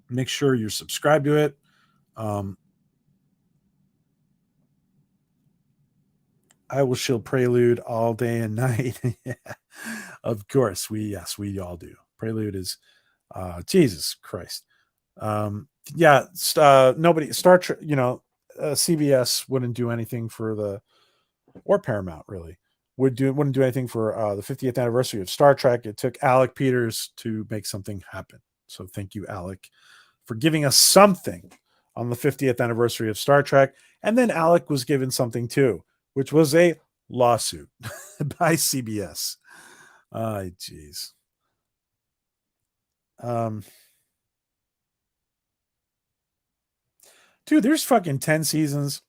Make sure you're subscribed to it. I will shield Prelude all day and night. Yeah, of course. We all do. Prelude is Jesus Christ. Nobody Star Trek, CBS wouldn't do anything for or Paramount really wouldn't do anything for the 50th anniversary of Star Trek. It took Alec Peters to make something happen. So thank you, Alec, for giving us something on the 50th anniversary of Star Trek. And then Alec was given something too, which was a lawsuit by CBS. Oh, jeez. Um, Dude, there's fucking 10 seasons.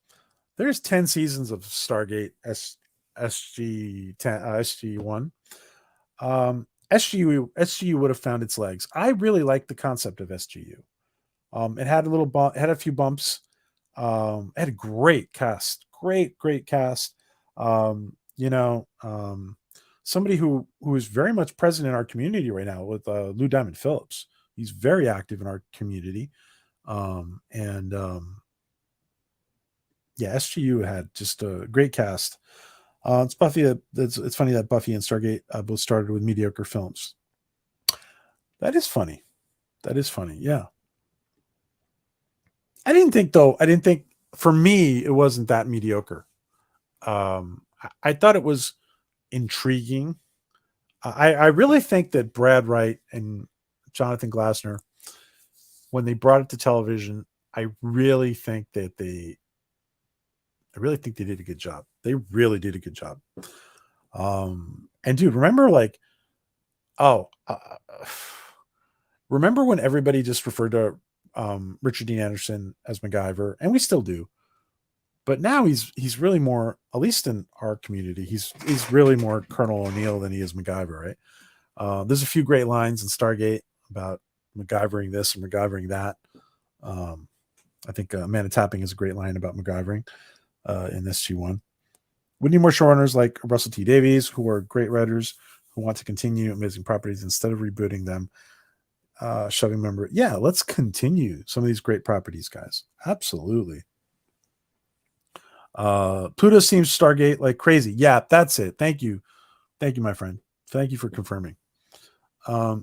There's 10 seasons of Stargate SG 10 SG1. SGU would have found its legs. I really like the concept of SGU. It had a little bump, it had a few bumps. It had a great cast, great cast. Somebody who is very much present in our community right now with Lou Diamond Phillips. He's very active in our community. And Yeah, SGU had just a great cast. It's Buffy. It's funny that Buffy and Stargate both started with mediocre films. That is funny. That is funny. Yeah. I didn't think though. I didn't think for me it wasn't that mediocre. I thought it was intriguing. I really think that Brad Wright and Jonathan Glasner, when they brought it to television, I really think they did a good job. They really did a good job. And dude, remember like, oh, remember when everybody just referred to Richard Dean Anderson as MacGyver, and we still do. But now he's really more, at least in our community, he's really more Colonel O'Neill than he is MacGyver, right? There's a few great lines in Stargate about MacGyvering this and MacGyvering that. I think Amanda Tapping has a great line about MacGyvering in SG1. We need more showrunners like Russell T Davies, who are great writers who want to continue amazing properties instead of rebooting them. Shoving member, yeah, let's continue some of these great properties, guys. Absolutely. Pluto seems Stargate like crazy. Yeah, that's it. Thank you, my friend. Thank you for confirming. Yeah,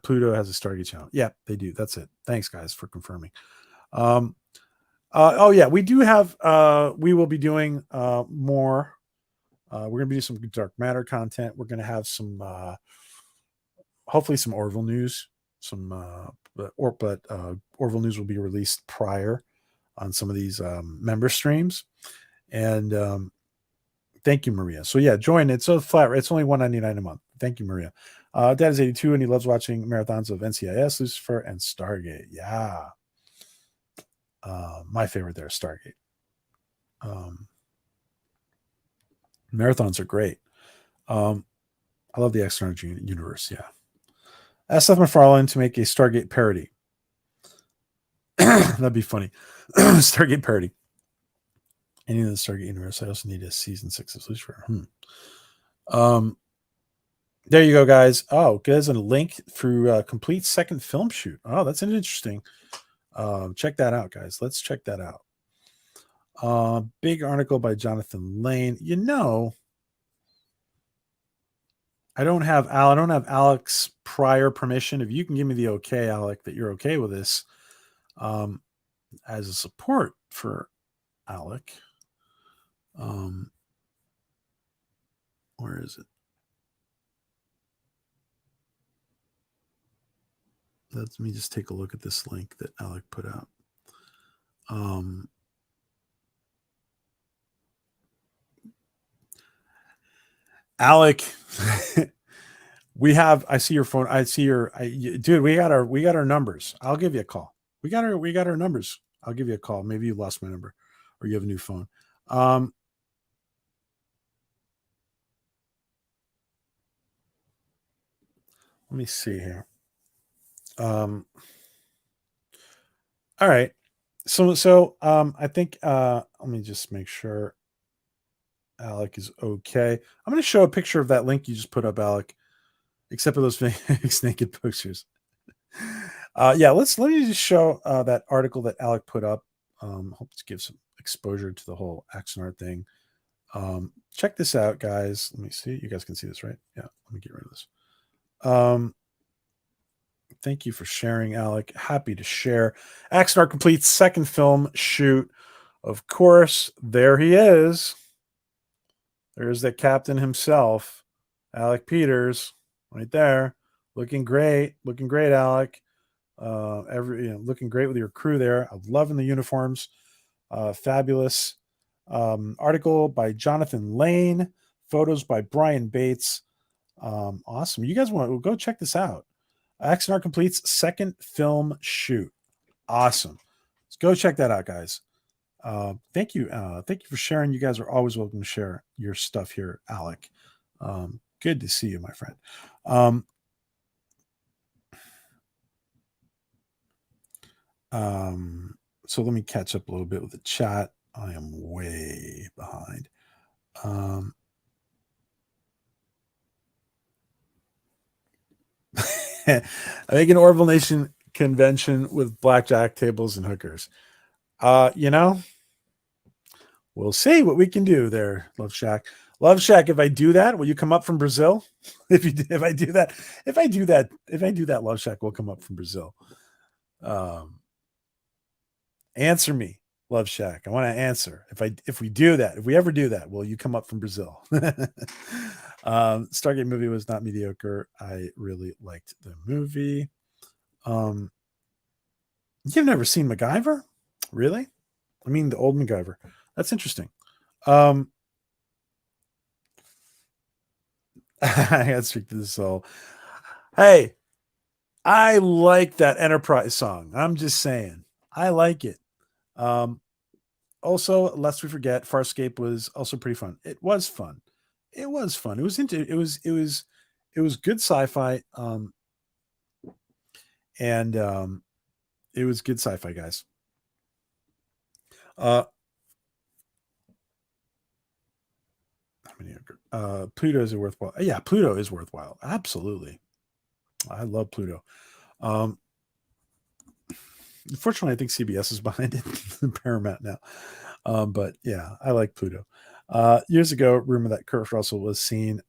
Pluto has a Stargate channel. Yeah, they do. That's it. Thanks, guys, for confirming. Oh yeah, we do have. We will be doing more. We're gonna be doing some dark matter content. We're gonna have some, hopefully, some Orville news. Some, Orville news will be released prior on some of these member streams. And thank you, Maria. So yeah, join. It's so flat. It's only $1.99 a month. Thank you, Maria. Dad is 82 and he loves watching marathons of NCIS, Lucifer, and Stargate. Yeah. My favorite there is Stargate. Marathons are great. I love the external universe. Yeah. Ask Seth MacFarlane to make a Stargate parody. That'd be funny. Stargate parody. Any of the Stargate universe. I also need a season 6 of Lucifer. There you go, guys. Oh, there's a link through a complete second film shoot. Oh, that's an interesting. Check that out, guys. Let's check that out. Big article by Jonathan Lane. I don't have Alec's prior permission. If you can give me the okay, Alec, that you're okay with this, as a support for Alec. Where is it? Let me just take a look at this link that Alec put out. Alec, I see your phone. Dude, we got our numbers. I'll give you a call. We got our numbers. I'll give you a call. Maybe you lost my number or you have a new phone. Let me see here. All right. So I think let me just make sure Alec is okay. I'm going to show a picture of that link you just put up, Alec, except for those naked pictures. Yeah, let me just show that article that Alec put up. Hope to give some exposure to the whole Axonar thing. Check this out, guys. Let me see. You guys can see this, right? Yeah, let me get rid of this. Thank you for sharing, Alec. Happy to share. Axonar completes second film shoot. Of course, there he is. There's the captain himself, Alec Peters, right there, looking great, Alec. Looking great with your crew there. I'm loving the uniforms, fabulous. Article by Jonathan Lane. Photos by Brian Bates. Awesome. You guys want to go check this out. XNR completes second film shoot. Awesome. Let's go check that out, guys. Thank you. Thank you for sharing. You guys are always welcome to share your stuff here, Alec. Good to see you, my friend. So let me catch up a little bit with the chat. I am way behind. I think an Orville Nation convention with blackjack tables and hookers. You know, we'll see what we can do there, Love Shack. Love Shack, if I do that, will you come up from Brazil? If I do that, Love Shack will come up from Brazil. Answer me, Love Shack. I want to answer. If we ever do that, will you come up from Brazil? Stargate movie was not mediocre. I really liked the movie. You've never seen MacGyver? Really? I mean, the old MacGyver. That's interesting. I got to speak to the soul. Hey, I like that Enterprise song. I'm just saying. I like it. Also, lest we forget, Farscape was also pretty fun. It was fun. It was fun. It was good sci-fi. And it was good sci-fi, guys. Pluto is worthwhile. Yeah, Pluto is worthwhile. Absolutely. I love Pluto. Unfortunately, I think CBS is behind it, Paramount now. But yeah, I like Pluto. Years ago, rumor that Kurt Russell was seen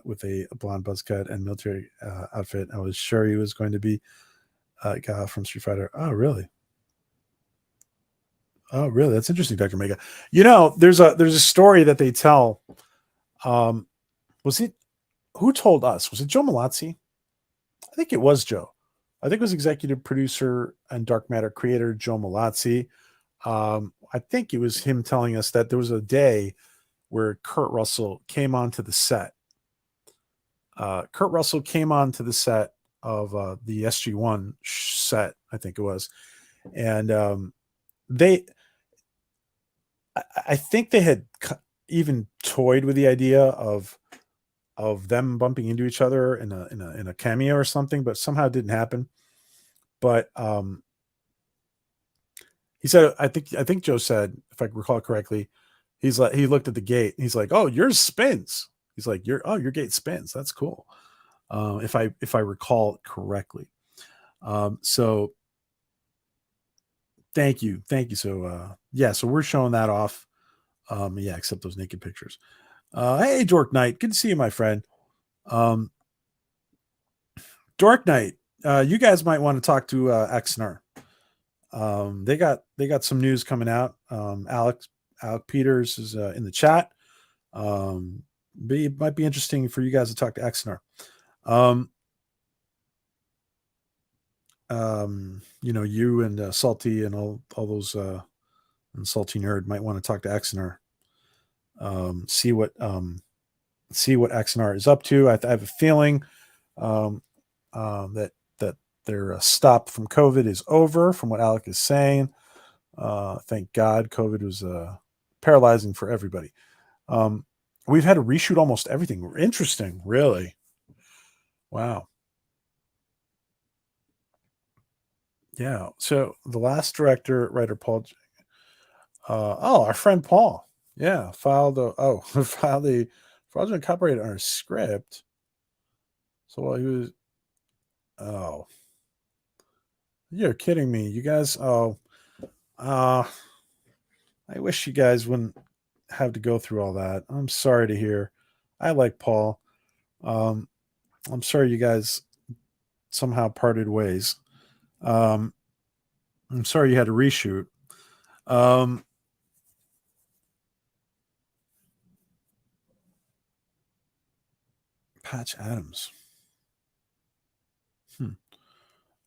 with a blonde buzz cut and military outfit. I was sure he was going to be a guy from Street Fighter. Oh, really? Oh, really? That's interesting, Dr. Mega. You know, there's a story that they tell. Was it who told us? Was it Joe Malazzi? I think it was Joe. I think it was executive producer and Dark Matter creator Joe Malazzi. I think it was him telling us that there was a day where Kurt Russell came onto the set. Kurt Russell came onto the set of the SG-1 set, I think it was, and I think they had even toyed with the idea of them bumping into each other in a cameo or something, but somehow it didn't happen. But he said, I think Joe said, if I recall correctly, he looked at the gate. And he's like, "Oh, yours spins." He's like, your gate spins. That's cool. If I recall correctly. So thank you. So yeah, so we're showing that off. Yeah, except those naked pictures. Hey, Dork Knight, good to see you, my friend. Dork Knight, you guys might want to talk to Xner. They got some news coming out. Alec Peters is in the chat. It might be interesting for you guys to talk to Xner. You and Salty and all those and Salty Nerd might want to talk to Xner. See what Xner is up to. I have a feeling that their stop from COVID is over, from what Alec is saying. Thank God, COVID was paralyzing for everybody. We've had to reshoot almost everything. Interesting, really. Wow. Yeah. So the last writer Paul. Our friend Paul. Yeah, filed the fraudulent copyright on our script. So while he was, oh, you're kidding me, you guys. I wish you guys wouldn't have to go through all that. I'm sorry to hear. I like Paul. I'm sorry you guys somehow parted ways. I'm sorry you had to reshoot. Patch Adams.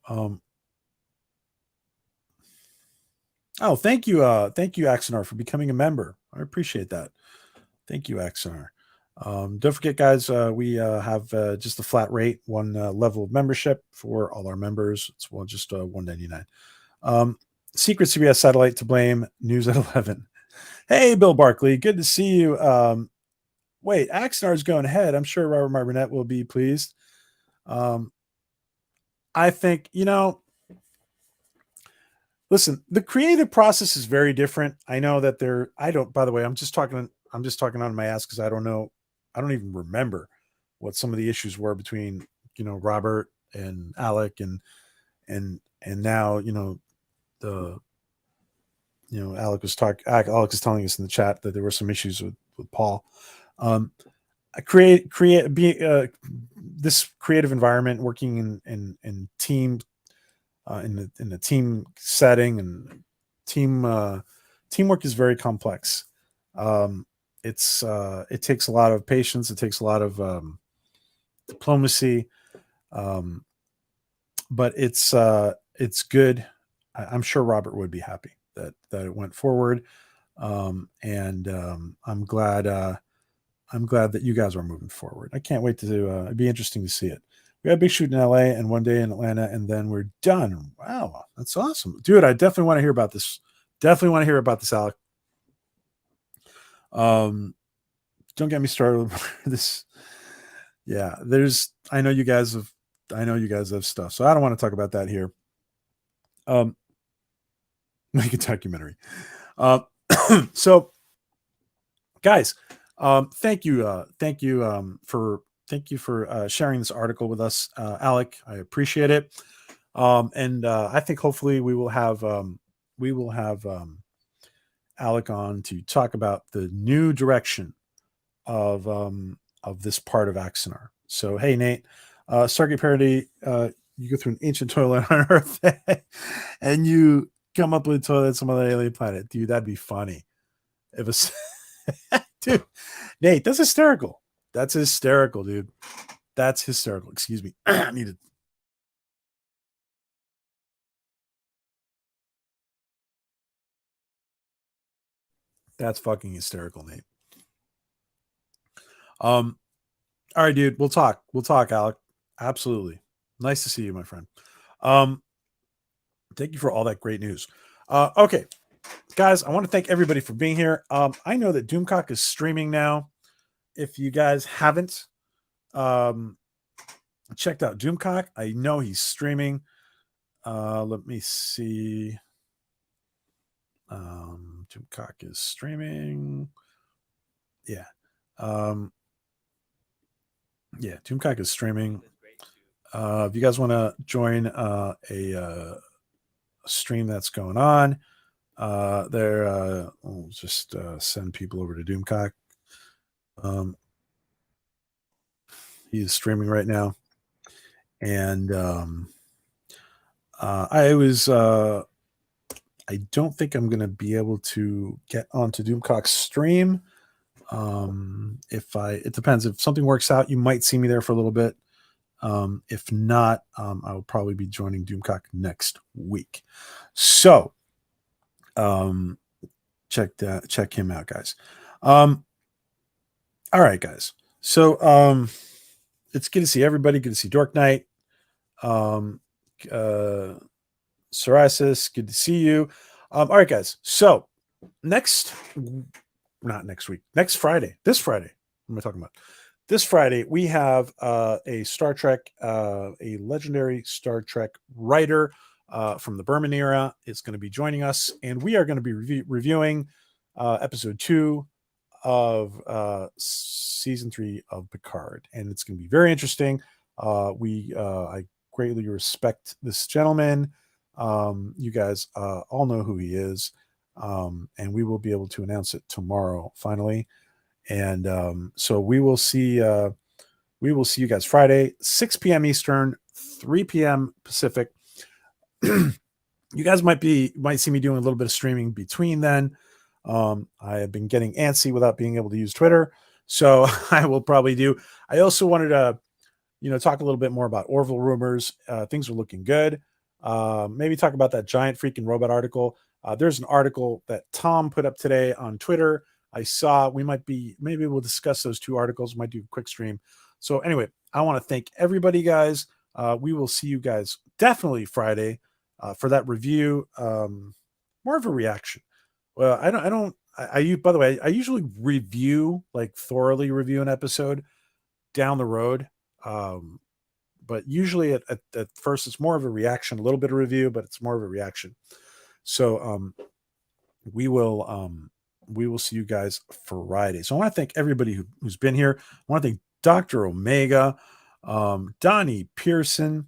Oh, thank you, Axonar, for becoming a member. I appreciate that. Thank you, XR. Don't forget, guys, we have just a flat rate, one level of membership for all our members. It's just $1.99. Secret CBS satellite to blame. News at 11. Hey, Bill Barkley, good to see you. Wait, Axnar's going ahead. I'm sure Robert Marbinet will be pleased. I think, listen, the creative process is very different. I know that by the way, I'm just talking on my ass because I don't know. I don't even remember what some of the issues were between, Robert and Alec and now, Alec is telling us in the chat that there were some issues with Paul. This creative environment, working in team, in the team setting, and teamwork is very complex. It takes a lot of patience. It takes a lot of diplomacy, but it's good. I'm sure Robert would be happy that it went forward, and I'm glad that you guys are moving forward. I can't wait to. It'd be interesting to see it. We had a big shoot in LA and one day in Atlanta, and then we're done. Wow, that's awesome, dude! I definitely want to hear about this. Alec. Don't get me started with this. Yeah, I know you guys have stuff, so I don't want to talk about that here. Make a documentary. So, guys, thank you for sharing this article with us, Alec. I appreciate it. And I think hopefully we will have Alec on to talk about the new direction of this part of Axanar. So, hey, Nate, Stargate Parody, you go through an ancient toilet on Earth and you come up with a toilet some other alien planet. Dude, that'd be funny. Dude, Nate, that's hysterical. That's hysterical, dude. That's hysterical. Excuse me. I needed. That's fucking hysterical, Nate. All right, dude. We'll talk, Alec. Absolutely. Nice to see you, my friend. Thank you for all that great news. Okay, guys, I want to thank everybody for being here. I know that Doomcock is streaming now. If you guys haven't checked out Doomcock, I know he's streaming. Let me see. Doomcock is streaming. Yeah. Doomcock is streaming. If you guys want to join a stream that's going on, we'll just send people over to Doomcock. He is streaming right now, and I don't think I'm going to be able to get onto Doomcock's stream. It depends. If something works out, you might see me there for a little bit. If not, I will probably be joining Doomcock next week. So, check him out, guys. All right, guys. So, it's good to see everybody. Good to see Dork Knight. Psoriasis, good to see you. All right, guys. So next Friday. This Friday. What am I talking about? This Friday, we have a Star Trek, a legendary Star Trek writer from the Berman era is going to be joining us, and we are going to be reviewing episode 2 of season 3 of Picard, and it's going to be very interesting. I greatly respect this gentleman. You guys all know who he is, and we will be able to announce it tomorrow finally. And so we will see you guys Friday, 6 p.m. Eastern, 3 p.m. Pacific. You guys might see me doing a little bit of streaming between then. I have been getting antsy without being able to use Twitter, so I will probably do. I also wanted to, talk a little bit more about Orville rumors. Things are looking good. Maybe talk about that giant freaking robot article. There's an article that Tom put up today on Twitter I saw maybe we'll discuss those 2 articles. Might do a quick stream. So anyway, I want to thank everybody, guys. We will see you guys definitely Friday for that review. More of a reaction. Well, by the way, I usually thoroughly review an episode down the road. But usually at first it's more of a reaction, a little bit of review, but it's more of a reaction. So we will see you guys Friday. So I want to thank everybody who's been here. I want to thank Dr. Omega, Donnie Pearson.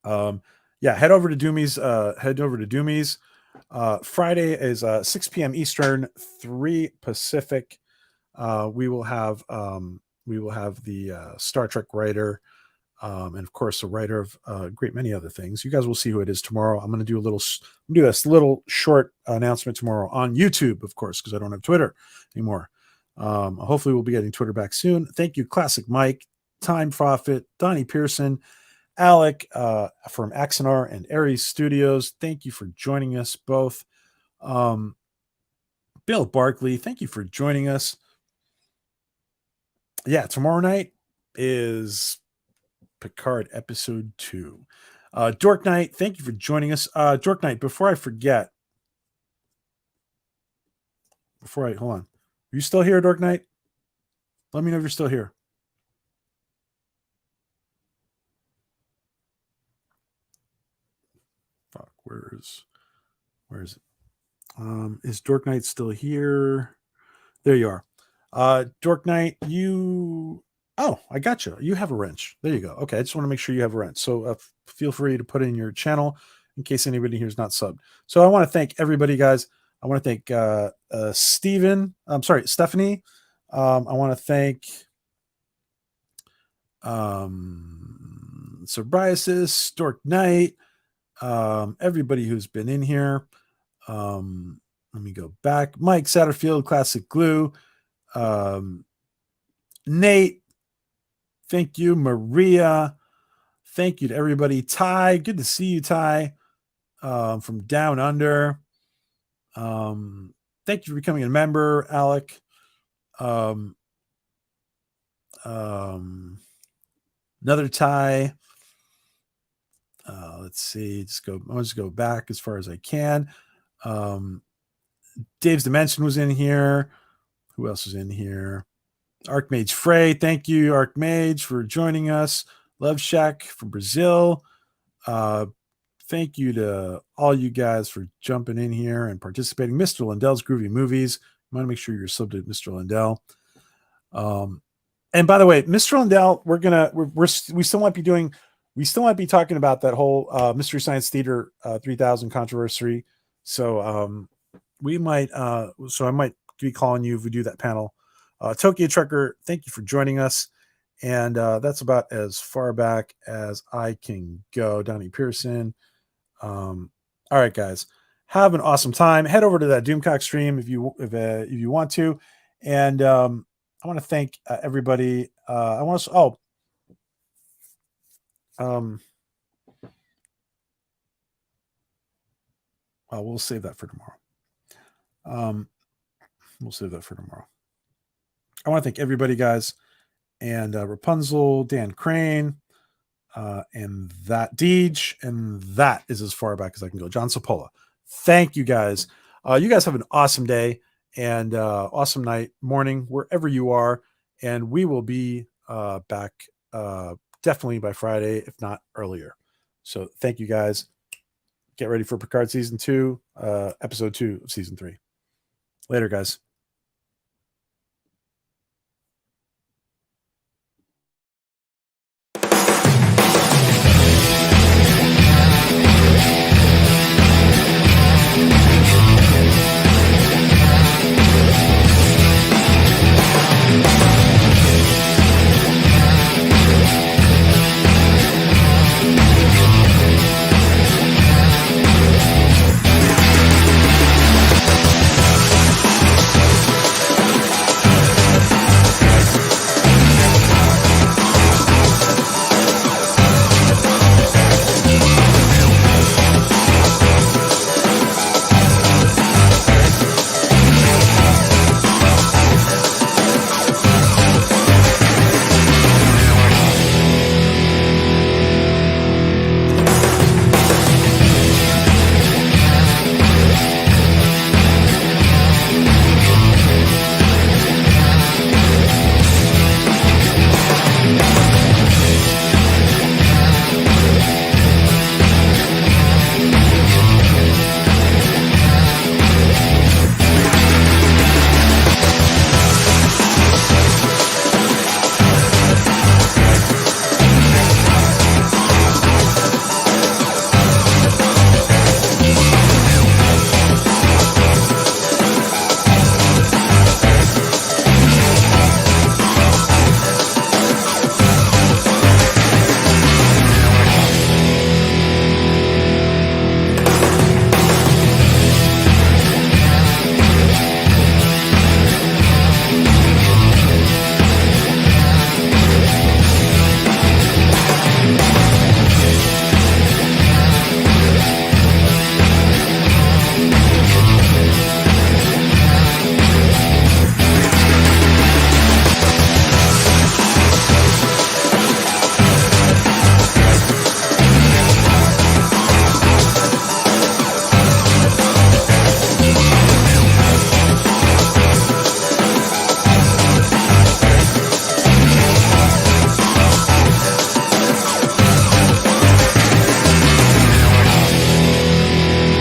Head over to Doomy's. Friday is 6 p.m. Eastern, 3 Pacific. We will have the Star Trek writer, and of course the writer of a great many other things. You guys will see who it is tomorrow. I'm going to do this little short announcement tomorrow on YouTube, of course, because I don't have Twitter anymore. Hopefully we'll be getting Twitter back soon. Thank you, Classic Mike, Time Prophet, Donnie Pearson, Alec from Axonar and Aries Studios. Thank you for joining us both. Bill Barkley, thank you for joining us. Yeah, tomorrow night is Picard episode 2. Dork Knight, thank you for joining us. Dork Knight, before I forget, hold on. Are you still here, Dork Knight? Let me know if you're still here. Fuck, where is it? Is Dork Knight still here? There you are. Dork Knight, I got you. You have a wrench. There you go. Okay, I just want to make sure you have a wrench. So feel free to put it in your channel in case anybody here is not subbed. So I want to thank everybody, guys. I want to thank Stephanie. I want to thank Sobriasis, Dork Knight, everybody who's been in here. Let me go back. Mike Satterfield, Classic Glue. Nate, thank you. Maria, thank you to everybody. Ty, good to see you, Ty, from Down Under. Thank you for becoming a member, Alec. Another Ty. Let's see. I'll just go back as far as I can. Dave's Dimension was in here. Who else was in here? Archmage Frey. Thank you, Archmage, for joining us. Love Shack from Brazil. Thank you to all you guys for jumping in here and participating. Mr. Lindell's Groovy Movies. You want to make sure you're subbed to Mr. Lindell. And by the way, Mr. Lindell, we still might be talking about that whole Mystery Science Theater 3000 controversy. So I might be calling you if we do that panel. Tokyo Trucker, thank you for joining us. And that's about as far back as I can go. Donnie Pearson. All right, guys, have an awesome time. Head over to that Doomcock stream if you want to. And I want to thank everybody. We'll save that for tomorrow. I want to thank everybody, guys, and Rapunzel, Dan Crane, and that Deej, and that is as far back as I can go. John Sapola. Thank you, guys. You guys have an awesome day and awesome night, morning, wherever you are, and we will be back definitely by Friday, if not earlier. So thank you, guys. Get ready for Picard Season 2, Episode 2 of Season 3. Later, guys.